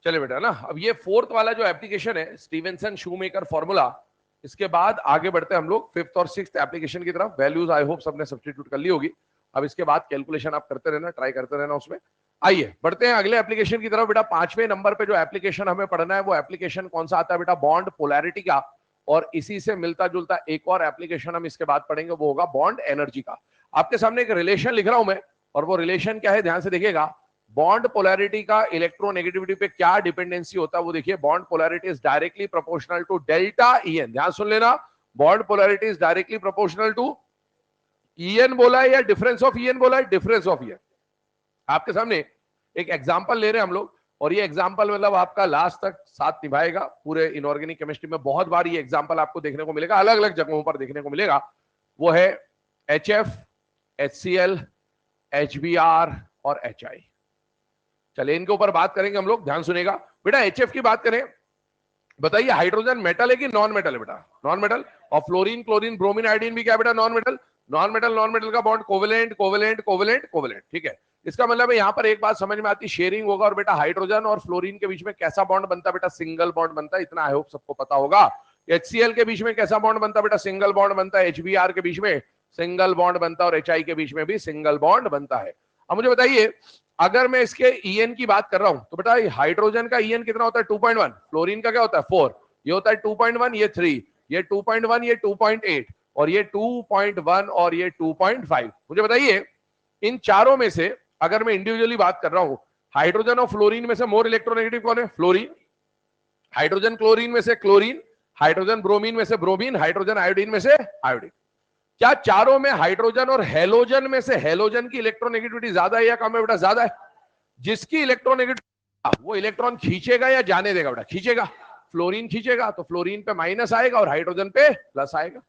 चले बेटा ना, अब ये फोर्थ वाला जो एप्लीकेशन है स्टीवेंसन शूमेकर फॉर्मूला, इसके बाद आगे बढ़ते हैं हम लोग फिफ्थ और सिक्स्थ एप्लीकेशन की तरफ। वैल्यूज आई होप सबने सब्स्टिट्यूट कर ली होगी। अब इसके बाद कैलकुलेशन आप करते रहना, ट्राई करते रहना उसमें। आइए बढ़ते हैं अगले एप्लीकेशन की तरफ। बेटा 5वें नंबर पे जो एप्लीकेशन हमें पढ़ना है वो एप्लीकेशन कौन सा आता है बेटा, बॉन्ड पोलैरिटी का। और इसी से मिलता जुलता एक और एप्लीकेशन हम इसके बाद पढ़ेंगे, वो होगा बॉन्ड एनर्जी का। आपके सामने एक रिलेशन लिख रहा हूं मैं, और वो रिलेशन क्या है ध्यान से देखिएगा। बॉन्ड पोलैरिटी का इलेक्ट्रोनेगेटिविटी पे क्या डिपेंडेंसी होता है वो देखिए। Bond polarity is directly proportional to delta EN. ध्यान सुन लेना, bond polarity is directly proportional to EN बोला है या डिफरेंस ऑफ ईएन बोला है, डिफरेंस ऑफ ईएन। आपके सामने एक एग्जांपल ले रहे हैं हम लोग, और ये एग्जांपल मतलब आपका लास्ट तक साथ निभाएगा पूरे इनऑर्गेनिक केमिस्ट्री में। बहुत बार ये एग्जांपल आपको देखने को मिलेगा, अलग अलग जगहों पर देखने को मिलेगा। वो है HF, HCl, HBr और HI। चलिए इनके ऊपर बात करेंगे हम लोग, ध्यान सुनेगा बेटा। HF की बात करें, बताइए हाइड्रोजन मेटल है कि नॉन मेटल है बेटा, नॉन मेटल। और फ्लोरीन, क्लोरीन, ब्रोमीन, आयोडीन भी क्या बेटा, non metal. Non metal, non metal का bond covalent covalent covalent covalent, ठीक है। इसका मतलब है यहाँ पर एक बात समझ में आती, शेयरिंग होगा। और बेटा हाइड्रोजन और फ्लोरीन के बीच में कैसा बॉन्ड बनता है बेटा, सिंगल बॉन्ड बनता है, इतना आई होप सबको पता होगा। HCl के बीच में कैसा बॉन्ड बनता है बेटा, सिंगल बॉन्ड बनता है। HBr के बीच में सिंगल बॉन्ड बनता है, और HI के बीच में भी सिंगल बॉन्ड बनता है। अब मुझे बताइए, अगर मैं इसके ईएन की बात कर रहा हूं तो बेटा हाइड्रोजन का ईएन कितना होता है, 2.1। फ्लोरीन का क्या होता है, 4। ये होता है 2.1, ये 3, ये 2.1, ये 2.8, और ये 2.1 और ये 2.5। मुझे बताइए इन चारों में से अगर मैं इंडिविजुअली बात कर रहा हूं, हाइड्रोजन और फ्लोरीन में से मोर इलेक्ट्रोनेगेटिव कौन है, फ्लोरीन। हाइड्रोजन क्लोरीन में से क्लोरीन, हाइड्रोजन ब्रोमीन में से ब्रोमीन, हाइड्रोजन आयोडीन में से आयोडीन। क्या चारों में हाइड्रोजन और हेलोजन में से हेलोजन की इलेक्ट्रोनेगेटिविटी ज्यादा है या कम है बेटा, ज्यादा है। जिसकी इलेक्ट्रोनेगेटिविटी वो इलेक्ट्रॉन खींचेगा या जाने देगा बेटा, खींचेगा। फ्लोरीन खींचेगा तो फ्लोरीन पे माइनस आएगा और हाइड्रोजन पे प्लस आएगा।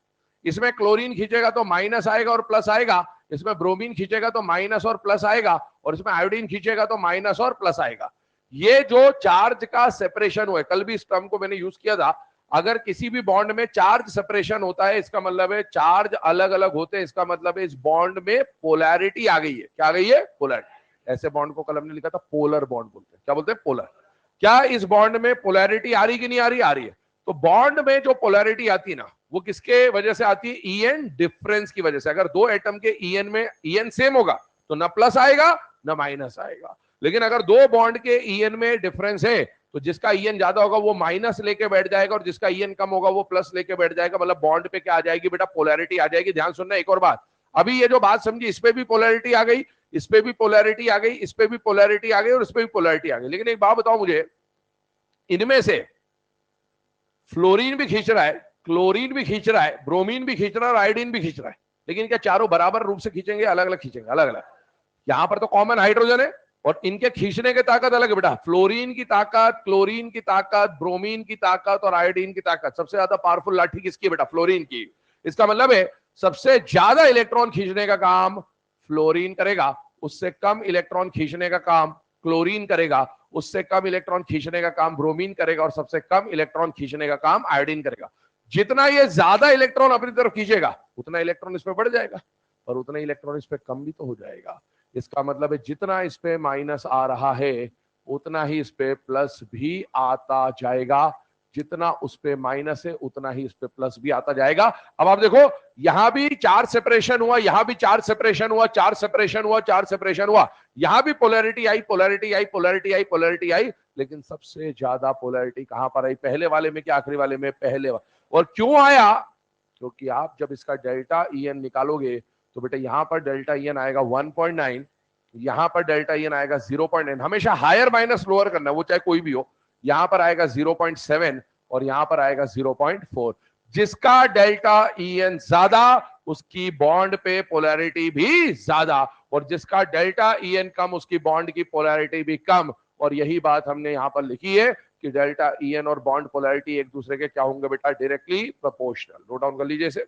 इसमें क्लोरीन खींचेगा तो माइनस आएगा और प्लस आएगा। इसमें ब्रोमीन खींचेगा तो माइनस और प्लस आएगा, और इसमें आयोडीन खींचेगा तो माइनस और प्लस आएगा। ये जो चार्ज का सेपरेशन हुआ है, कल भी इस टर्म को मैंने यूज किया था। अगर किसी भी बॉन्ड में चार्ज सेपरेशन होता है, इसका मतलब है चार्ज अलग अलग होते हैं, इसका मतलब है इस बॉन्ड में पोलैरिटी आ गई है। क्या आ गई है, पोलैरिटी। ऐसे बॉन्ड को कल हमने लिखा था पोलर बॉन्ड बोलते हैं। क्या बोलते हैं, पोलर। क्या इस बॉन्ड में पोलैरिटी आ रही कि नहीं आ रही, आ रही है। तो बॉन्ड में जो पोलैरिटी आती है ना, वो किसके वजह से आती है, ईएन डिफरेंस की वजह से। अगर दो एटम के ईएन में ईएन सेम होगा तो ना प्लस आएगा ना माइनस आएगा। लेकिन अगर दो बॉन्ड के ईएन में डिफरेंस है तो जिसका ईएन ज्यादा होगा वो माइनस लेके बैठ जाएगा, और जिसका ईएन कम होगा वो प्लस लेके बैठ जाएगा। मतलब बॉन्ड पे क्या आ जाएगी बेटा, पोलैरिटी आ जाएगी। ध्यान सुनना एक और बात, अभी ये जो बात समझी, इस पे भी पोलैरिटी आ गई, इस पे भी पोलैरिटी आ गई, इस पे भी पोलैरिटी आ गई, और इस पे भी पोलैरिटी आ गई। लेकिन एक बात बताओ मुझे, इनमें से फ्लोरीन भी खींच रहा है, क्लोरीन भी खींच रहा है, ब्रोमीन भी खींच रहा है, और आयोडीन भी खींच रहा है। लेकिन क्या चारों बराबर रूप से खींचेंगे, अलग अलग खींचेंगे, अलग अलग। यहां पर तो कॉमन हाइड्रोजन है, और इनके खींचने की ताकत अलग है बेटा। फ्लोरीन की ताकत, क्लोरीन की ताकत, ब्रोमीन की ताकत और आयोडीन की ताकत। सबसे ज्यादा पावरफुल लाठी किसकी बेटा, फ्लोरीन की। इसका मतलब है सबसे ज्यादा इलेक्ट्रॉन खींचने का काम फ्लोरीन करेगा, उससे कम इलेक्ट्रॉन खींचने का काम क्लोरीन करेगा, उससे कम इलेक्ट्रॉन खींचने का काम ब्रोमीन करेगा, और सबसे कम इलेक्ट्रॉन खींचने का काम आयोडीन करेगा। जितना ये ज्यादा इलेक्ट्रॉन अपनी तरफ खींचेगा उतना इलेक्ट्रॉन इस पे बढ़ जाएगा, और उतना इलेक्ट्रॉन इस पे कम भी तो हो जाएगा। इसका मतलब है जितना इस पे माइनस आ रहा है उतना ही इस पे प्लस भी आता जाएगा। जितना उस पे माइनस है उतना ही इस पे प्लस भी आता जाएगा। अब आप देखो यहां भी 4 सेपरेशन हुआ, यहां भी 4 सेपरेशन हुआ, 4 सेपरेशन हुआ, 4 सेपरेशन हुआ, यहां भी पोलैरिटी आई, पोलैरिटी आई, पोलैरिटी आई, पोलैरिटी आई, लेकिन सबसे ज्यादा पोलैरिटी कहां पर आई? पहले वाले में कि आखिरी वाले में? पहले वाले। और क्यों आया? क्योंकि आप जब इसका डेल्टा EN निकालोगे तो बेटा यहां पर डेल्टा EN आएगा 1.9, यहां पर डेल्टा EN आएगा 0.9। हमेशा हायर माइनस लोअर करना, वो चाहे कोई भी हो। यहां पर आएगा 0.7 और यहां पर आएगा 0.4। जिसका डेल्टा EN ज्यादा उसकी बॉन्ड पे पोलैरिटी भी ज्यादा, और जिसका डेल्टा EN कम उसकी बॉन्ड की पोलैरिटी भी कम। और यही बात हमने यहां पर लिखी है कि डेल्टा EN और बॉन्ड पोलैरिटी एक दूसरे के क्या होंगे बेटा? Directly proportional. नोट डाउन कर लीजिए इसे।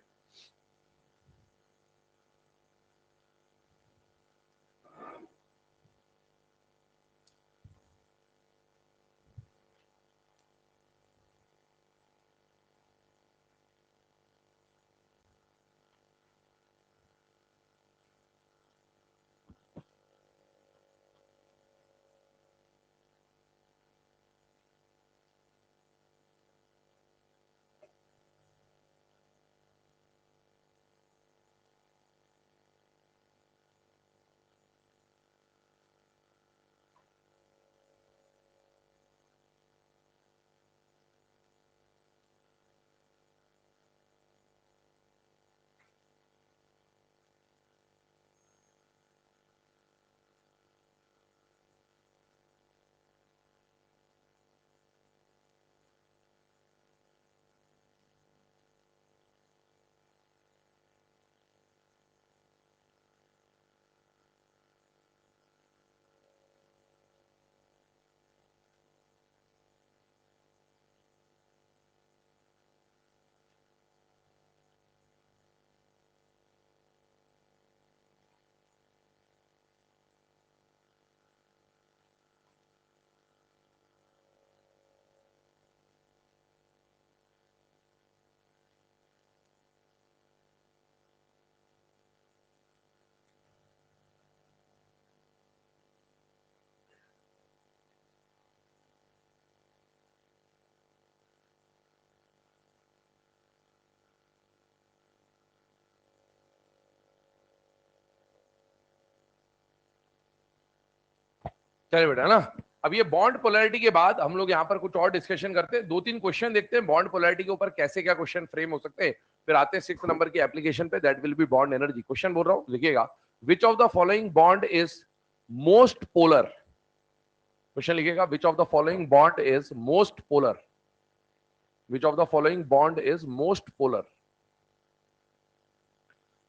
चलिए बेटा ना, अब ये बॉन्ड पोलैरिटी के बाद हम लोग यहाँ पर कुछ और डिस्कशन करते हैं। 2-3 क्वेश्चन देखते हैं बॉन्ड पोलैरिटी के ऊपर कैसे क्या क्वेश्चन फ्रेम हो सकते हैं, फिर आते हैं 6 नंबर की एप्लीकेशन पे, that will be bond energy. Question बोल रहा हूँ, लिखिएगा। Which of the following bond is most polar? Question लिखिएगा, which of the following bond is most polar? Which of the following bond is most polar?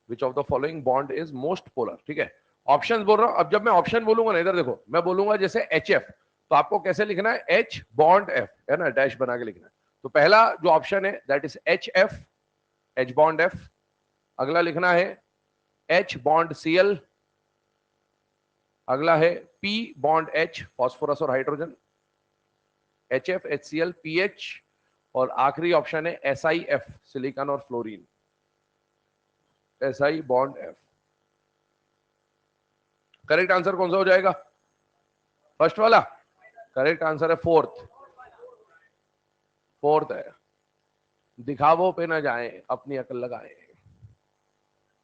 Which of the following bond is most polar? ठीक है, options बोल रहा हूं। अब जब मैं option बोलूंगा ना, इधर देखो, मैं बोलूंगा जैसे HF, तो आपको कैसे लिखना है? H बॉन्ड F, है ना, डैश बना के लिखना है। तो पहला जो ऑप्शन है that is HF, H bond F। अगला लिखना है H बॉन्ड Cl। अगला है P बॉन्ड H, फास्फोरस और हाइड्रोजन, HF HCl PH। और आखिरी ऑप्शन है SiF, सिलिकॉन और fluorine, SI bond F। Correct answer कौन सा हो जाएगा? फर्स्ट वाला करेक्ट आंसर है। फोर्थ, फोर्थ है। दिखावों पे ना जाएं, अपनी अकल लगाएं।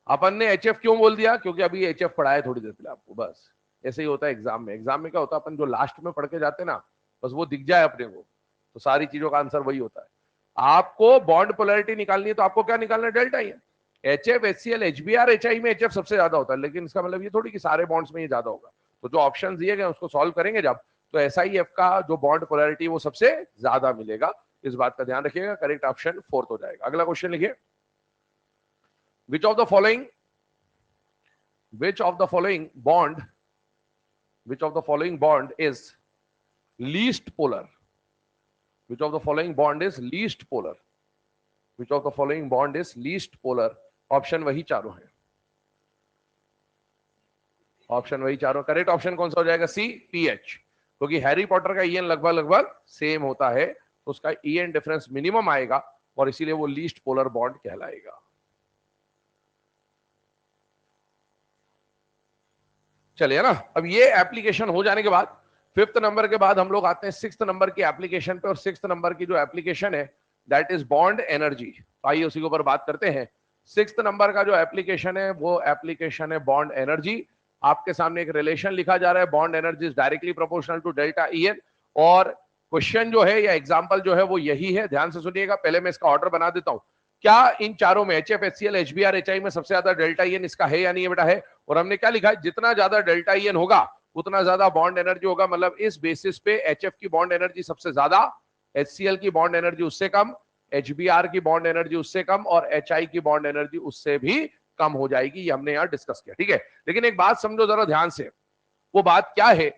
अपन ने HF क्यों बोल दिया? क्योंकि अभी HF पढ़ाया थोड़ी देर पहले आपको, बस ऐसे ही होता है एग्जाम में। एग्जाम में क्या होता है, अपन जो लास्ट में पढ़ के जाते हैं ना, बस वो दिख जाए अपने को, तो सारी चीजों का आंसर वही होता है। आपको बॉन्ड पोलैरिटी निकालनी है तो आपको क्या निकालना है? डेल्टा ही है। HF HCl HBr HI में HF सबसे ज्यादा होता है, लेकिन इसका मतलब ये थोड़ी कि सारे बॉन्ड्स में ये ज्यादा होगा। तो जो ऑप्शन दिए गए उसको सॉल्व करेंगे जब, तो SiF का जो बॉन्ड पोलैरिटी वो सबसे ज्यादा मिलेगा। इस बात का ध्यान रखिएगा। करेक्ट ऑप्शन फोर्थ हो जाएगा। अगला क्वेश्चन लिखिए, विच of the following, which of the following bond, which of the following bond is least polar? Which of the following bond is least polar? Which of the following bond is least polar? Option वही चारों हैं, option वही चारों। Correct option कौन सा हो जाएगा? सी, PH। क्योंकि हैरी पॉटर का EN लगभग लगभग सेम होता है, तो उसका EN डिफरेंस मिनिमम आएगा और इसीलिए वो लीस्ट पोलर बॉन्ड कहलाएगा। चलिए ना, अब ये एप्लीकेशन हो जाने के बाद 5th नंबर के बाद हम लोग आते हैं 6th नंबर की एप्लीकेशन पे, और 6th नंबर की जो एप्लीकेशन है दैट इज बॉन्ड एनर्जी। आइए उसी के ऊपर बात करते हैं। 6th नंबर का जो एप्लीकेशन है वो एप्लीकेशन है बॉन्ड एनर्जी। आपके सामने एक रिलेशन लिखा जा रहा है, bond energy is directly proportional to delta EN, और क्वेश्चन जो है या एग्जांपल जो है वो यही है। ध्यान से सुनिएगा, पहले मैं इसका ऑर्डर बना देता हूं। क्या इन चारों में HF, HCl, HBr, HI में सबसे ज्यादा डेल्टा EN इसका है या नहीं है बेटा? है। और हमने क्या लिखा है, जितना ज्यादा डेल्टा EN होगा उतना ज्यादा बॉन्ड एनर्जी होगा। मतलब इस बेसिस पे HF की बॉन्ड एनर्जी सबसे ज्यादा, HCl की बॉन्ड एनर्जी उससे कम, HBr की बॉन्ड एनर्जी उससे कम, और HI की बॉन्ड एनर्जी उससे भी कम हो जाएगी। ये हमने यहां डिस्कस किया, ठीक है। लेकिन एक बात समझो जरा ध्यान से, वो बात क्या है?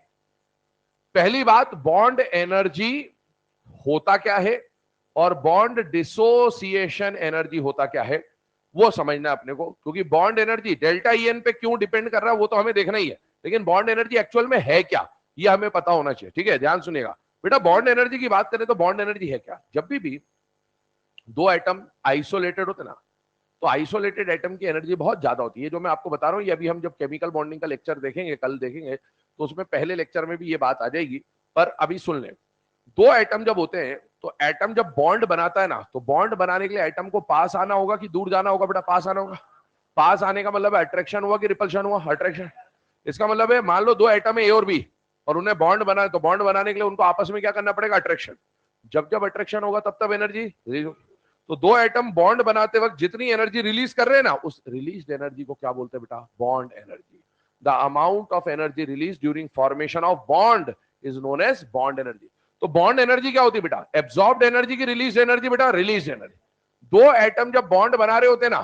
पहली बात, बॉन्ड एनर्जी होता क्या है और बॉन्ड डिसोसिएशन एनर्जी होता क्या है, वो समझना अपने को। क्योंकि बॉन्ड एनर्जी डेल्टा EN पे क्यों डिपेंड कर रहा है वो तो हमें देखना ही है, लेकिन बॉन्ड एनर्जी एक्चुअल में है क्या ये हमें पता होना चाहिए, ठीक है। ध्यान सुनिएगा बेटा, बॉन्ड एनर्जी की बात करें तो बॉन्ड एनर्जी है क्या? जब भी दो एटम आइसोलेटेड होते ना, तो आइसोलेटेड एटम की एनर्जी बहुत ज्यादा होती है। जो मैं आपको बता रहा हूं ये अभी हम जब केमिकल बॉन्डिंग का लेक्चर देखेंगे, कल देखेंगे, तो उसमें पहले लेक्चर में भी ये बात आ जाएगी, पर अभी सुन लें। दो एटम जब होते हैं तो एटम जब बॉन्ड बनाता है ना, तो बॉन्ड बनाने के लिए एटम को पास आना होगा कि दूर जाना होगा बेटा? पास आना होगा। पास आने का मतलब अट्रैक्शन हुआ कि रिपल्शन हुआ? अट्रैक्शन। इसका मतलब है मान लो दो एटम है A और B, और उन्हें बॉन्ड बना है, तो बॉन्ड बनाने के लिए उनको आपस में क्या करना पड़ेगा? अट्रैक्शन। जब जब अट्रैक्शन होगा तब तब एनर्जी रिलीज होगी। तो दो एटम बॉन्ड बनाते वक्त जितनी एनर्जी रिलीज कर रहे हैं ना, उस रिलीज एनर्जी को क्या बोलते हैं बेटा? Bond energy. The amount of energy release during formation of bond is known as bond energy. तो बॉन्ड एनर्जी क्या होती है बेटा? एब्सॉर्ब्ड एनर्जी की रिलीज एनर्जी बेटा? Release energy. दो एटम जब बॉन्ड बना रहे होते ना,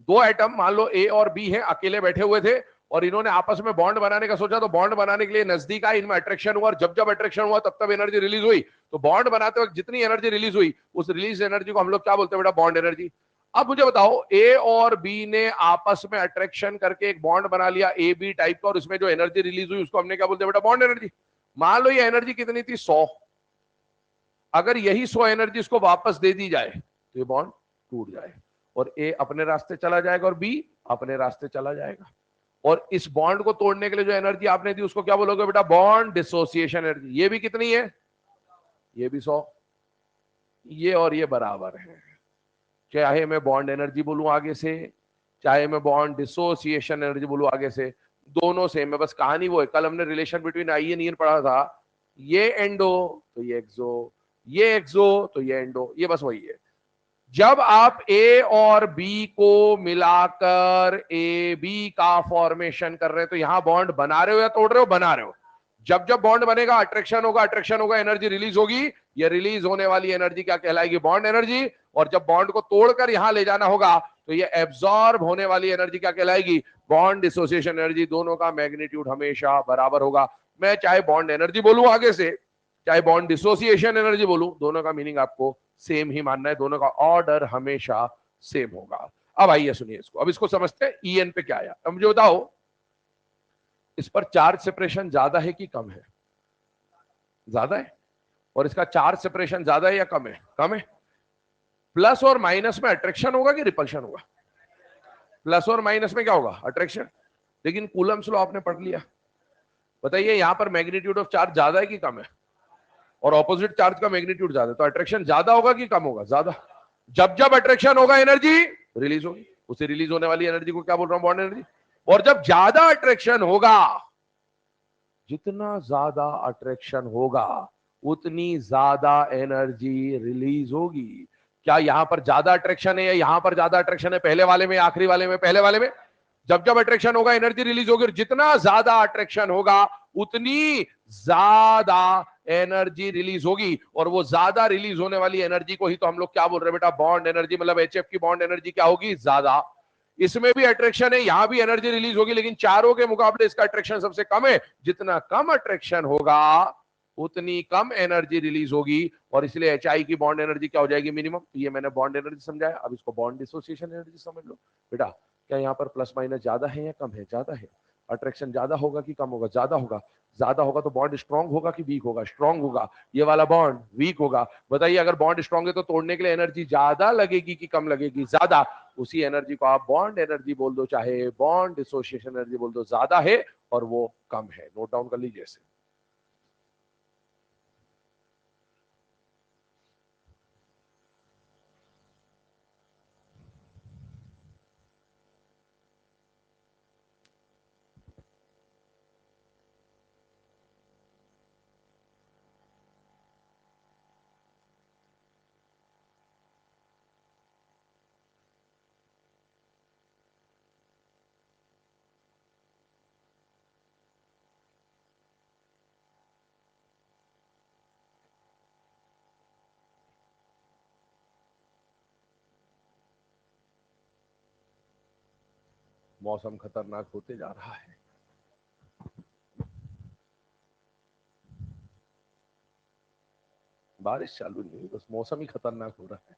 दो एटम मान लो A और B हैं, अकेले बैठे हुए थे और इन्होंने आपस में बॉन्ड बनाने का सोचा, तो बॉन्ड बनाने के लिए नजदीक आए, इनमें अट्रैक्शन हुआ, और जब जब अट्रैक्शन हुआ तब तब एनर्जी रिलीज हुई। तो बॉन्ड बनाते वक्त जितनी एनर्जी रिलीज हुई, उस रिलीज एनर्जी को हम लोग क्या बोलते हैं बेटा? Bond energy. अब मुझे बताओ, A और B ने आपस में अट्रैक्शन करके एक बॉन्ड बना लिया AB टाइप का, और उसमें जो एनर्जी रिलीज हुई उसको हमने क्या बोलते हैं बेटा? Bond energy. मान लो ये एनर्जी कितनी थी? 100। अगर यही 100 एनर्जी इसको वापस दे दी जाए तो ये बॉन्ड टूट जाए, और A अपने रास्ते चला जाएगा और B अपने रास्ते चला जाएगा। और इस बॉन्ड को तोड़ने के लिए जो एनर्जी आपने दी उसको क्या बोलोगे बेटा? Bond dissociation energy. ये भी कितनी है? ये भी 100। ये और ये बराबर है, चाहे मैं बॉन्ड एनर्जी बोलूं आगे से, चाहे मैं बॉन्ड डिसोसिएशन एनर्जी बोलूं आगे से, दोनों सेम है। बस कहानी वो है, कल हमने relation between I and EN पढ़ा था। ये एंडो तो ये एक्सो, ये एक्सो तो ये एंडो, ये बस वही है। जब आप A और B को मिलाकर AB का फॉर्मेशन कर रहे हैं, तो यहां बॉन्ड बना रहे हो या तोड़ रहे हो? बना रहे हो। जब जब बॉन्ड बनेगा अट्रैक्शन होगा, अट्रैक्शन होगा, एनर्जी रिलीज होगी। ये रिलीज होने वाली एनर्जी क्या कहलाएगी? Bond energy. और जब बॉन्ड को तोड़कर यहां ले जाना होगा तो ये एब्सॉर्ब होने वाली एनर्जी क्या कहलाएगी? Bond dissociation energy. दोनों का मैग्नीट्यूड हमेशा बराबर होगा। मैं चाहे बॉन्ड एनर्जी बोलूं आगे से, चाहे बॉन्ड डिसोसिएशन एनर्जी बोलूं, दोनों का मीनिंग आपको सेम ही मानना है, दोनों का ऑर्डर हमेशा सेम होगा। अब आइए सुनिए इसको, अब इसको समझते हैं। EN पे क्या आया, अब मुझे बताओ, इस पर चार्ज सेपरेशन ज्यादा है कि कम है? ज्यादा है। और इसका चार्ज सेपरेशन ज्यादा है या कम है? कम है। प्लस और माइनस में अट्रैक्शन होगा कि रिपल्शन होगा? प्लस और माइनस में क्या होगा? अट्रैक्शन। लेकिन कूलम्स लॉ आपने पढ़ लिया, बताइए यहां पर मैग्नीट्यूड ऑफ चार्ज ज्यादा है कि कम है? और ऑपोजिट चार्ज का मैग्नीट्यूड ज्यादा है, तो अट्रैक्शन ज्यादा होगा कि कम होगा? ज्यादा। जब जब अट्रैक्शन होगा एनर्जी रिलीज होगी, उसे रिलीज होने वाली एनर्जी को क्या बोल रहा हूं? Bond energy. और जब ज्यादा अट्रैक्शन होगा, जितना ज्यादा अट्रैक्शन होगा उतनी ज्यादा एनर्जी रिलीज होगी। क्या यहां पर ज्यादा अट्रैक्शन है या यहां पर ज्यादा अट्रैक्शन है? पहले वाले में, आखिरी वाले में? पहले वाले में। जब जब अट्रैक्शन होगा एनर्जी रिलीज होगी, और जितना ज्यादा अट्रैक्शन होगा उतनी ज्यादा एनर्जी रिलीज होगी। और वो ज्यादा रिलीज होने वाली एनर्जी को ही तो हम लोग क्या बोल रहे हैं बेटा? Bond energy. मतलब HF की बॉन्ड एनर्जी क्या होगी? ज्यादा। इसमें भी अट्रैक्शन है, यहां भी एनर्जी रिलीज होगी, लेकिन चारों के मुकाबले इसका अट्रैक्शन सबसे कम है। जितना कम अट्रैक्शन होगा उतनी कम एनर्जी रिलीज होगी, और इसलिए HI की बॉन्ड एनर्जी क्या हो जाएगी? मिनिमम। ये मैंने बॉन्ड एनर्जी समझाया, अब इसको बॉन्ड डिसोसिएशन एनर्जी समझ लो बेटा। क्या यहाँ पर प्लस माइनस ज्यादा है या कम है? ज्यादा है। अट्रैक्शन ज्यादा होगा कि कम होगा? ज्यादा होगा। ज्यादा होगा तो बॉन्ड स्ट्रांग होगा कि वीक होगा? स्ट्रांग होगा। ये वाला बॉन्ड वीक होगा। बताइए, अगर बॉन्ड स्ट्रांग है तो तोड़ने के लिए एनर्जी ज्यादा लगेगी कि कम लगेगी? ज्यादा। उसी एनर्जी को आप बॉन्ड एनर्जी बोल दो, चाहे बॉन्ड डिसोसिएशन एनर्जी बोल दो, ज्यादा है और वो कम है। नोट डाउन कर लीजिए इसे। मौसम खतरनाक होते जा रहा है। बारिश चालू नहीं हुई, बस मौसम ही खतरनाक हो रहा है।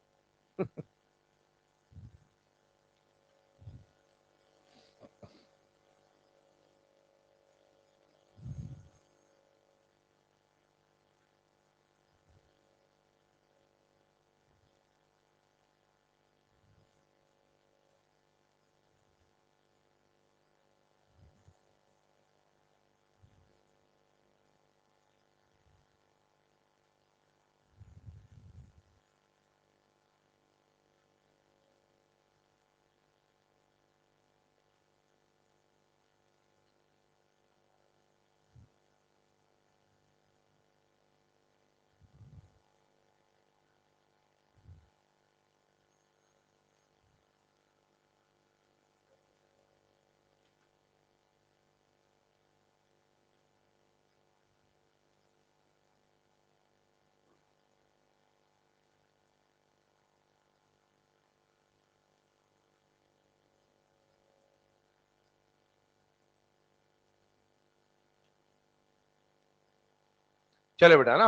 चले बेटा ना,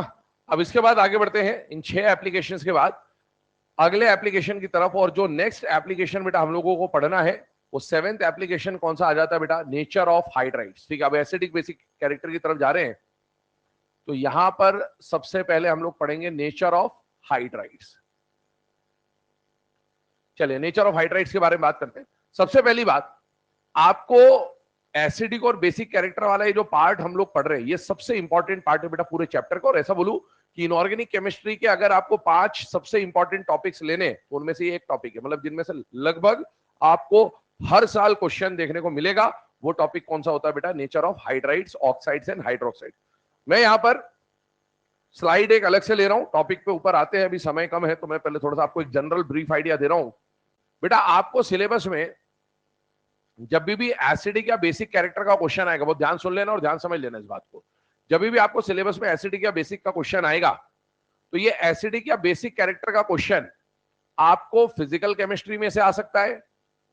अब इसके बाद आगे बढ़ते हैं। इन 6 एप्लीकेशंस के बाद अगले एप्लीकेशन की तरफ, और जो नेक्स्ट एप्लीकेशन बेटा हम लोगों को पढ़ना है वो 7th एप्लीकेशन कौन सा आ जाता है बेटा, नेचर ऑफ हाइड्राइड्स। ठीक है, अब एसिडिक बेसिक कैरेक्टर की तरफ जा रहे हैं, तो यहां पर सबसे पहले हम लोग पढ़ेंगे नेचर ऑफ हाइड्राइड्स। चलिए नेचर ऑफ हाइड्राइड्स के बारे में बात करते हैं। सबसे पहली बात, आपको एसिडिक और बेसिक कैरेक्टर वाला ये जो पार्ट हम लोग पढ़ रहे हैं, ये सबसे इंपॉर्टेंट पार्ट है बेटा पूरे चैप्टर का। और ऐसा बोलूं कि इनऑर्गेनिक केमिस्ट्री के अगर आपको 5 सबसे इंपॉर्टेंट टॉपिक्स लेने, तो उनमें से ये एक टॉपिक है, मतलब जिनमें से लगभग आपको हर साल क्वेश्चन देखने को मिलेगा। वो टॉपिक कौन सा होता है बेटा, nature of hydrides, oxides and hydroxide. मैं यहां पर स्लाइड एक अलग से ले रहा हूं, टॉपिक पे ऊपर आते हैं, अभी समय कम है, तो मैं पहले थोड़ा सा आपको एक जनरल ब्रीफ आइडिया दे रहा हूं। बेटा आपको सिलेबस में जब भी एसिडिक या बेसिक कैरेक्टर का क्वेश्चन आएगा, बहुत ध्यान सुन लेना और ध्यान समझ लेना इस बात को। जब भी आपको सिलेबस में एसिडिक या बेसिक का क्वेश्चन आएगा, तो ये एसिडिक या बेसिक कैरेक्टर का क्वेश्चन आपको फिजिकल केमिस्ट्री में से आ सकता है,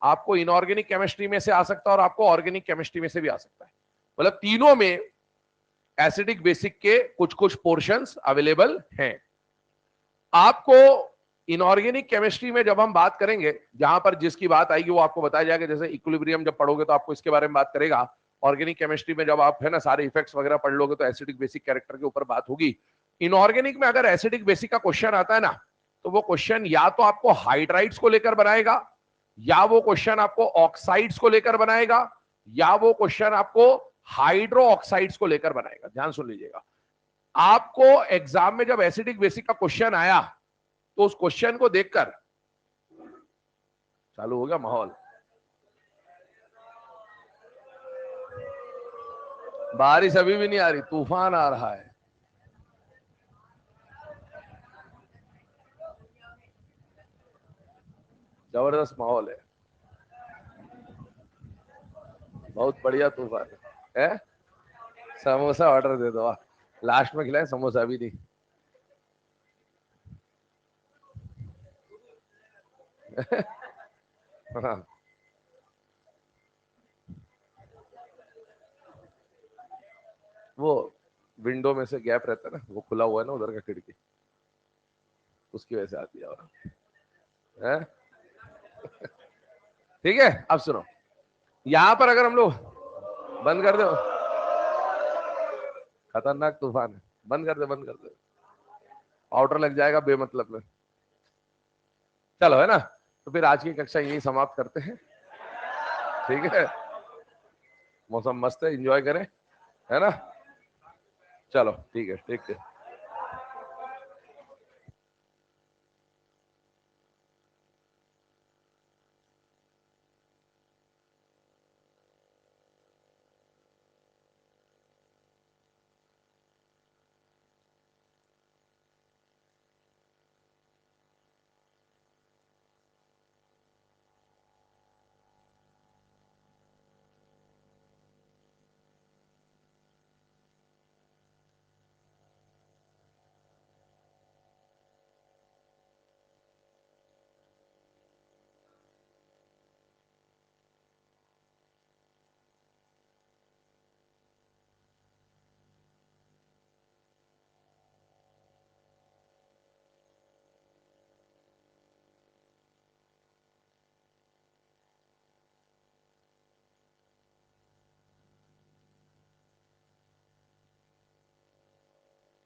आपको इनऑर्गेनिक केमिस्ट्री में से आ सकता है, और आपको ऑर्गेनिक केमिस्ट्री में से भी आ सकता है। मतलब तीनों में एसिडिक बेसिक के कुछ कुछ पोर्शंस अवेलेबल हैं। आपको इनऑर्गेनिक केमिस्ट्री में जब हम बात करेंगे, जहां पर जिसकी बात आएगी वो आपको बताया जाएगा। जैसे इक्विलिब्रियम जब पढ़ोगे तो आपको इसके बारे में बात करेगा। ऑर्गेनिक केमिस्ट्री में जब आप है ना सारे इफेक्ट्स वगैरह पढ़ लोगे तो एसिडिक बेसिक कैरेक्टर के ऊपर बात होगी। इनऑर्गेनिक में अगर एसिडिक बेसिक का क्वेश्चन आता है ना, तो वो क्वेश्चन या तो आपको हाइड्राइड्स को लेकर बनाएगा, या वो क्वेश्चन आपको ऑक्साइड्स को लेकर बनाएगा, या वो क्वेश्चन आपको हाइड्रो ऑक्साइड्स को लेकर बनाएगा। ध्यान सुन लीजिएगा, आपको एग्जाम में जब एसिडिक बेसिक का क्वेश्चन आया, तो उस क्वेश्चन को देखकर चालू हो गया माहौल। बारिश अभी भी नहीं आ रही, तूफान आ रहा है। जबरदस्त माहौल है, बहुत बढ़िया तूफान है। समोसा ऑर्डर दे दो, लास्ट में खिलाए, समोसा भी नहीं। हाँ, वो विंडो में से गैप रहता है ना, वो खुला हुआ है ना उधर का खिड़की, उसकी वजह से आती है। ठीक है, अब सुनो, यहां पर अगर हम लोग बंद कर दो, खतरनाक तूफान है, बंद कर दे, बंद कर दे, पाउडर लग जाएगा बेमतलब में। चलो है ना, तो फिर आज की कक्षा यही समाप्त करते हैं, ठीक है? मौसम मस्त है, एंजॉय करें, है ना? चलो ठीक है, ठीक है।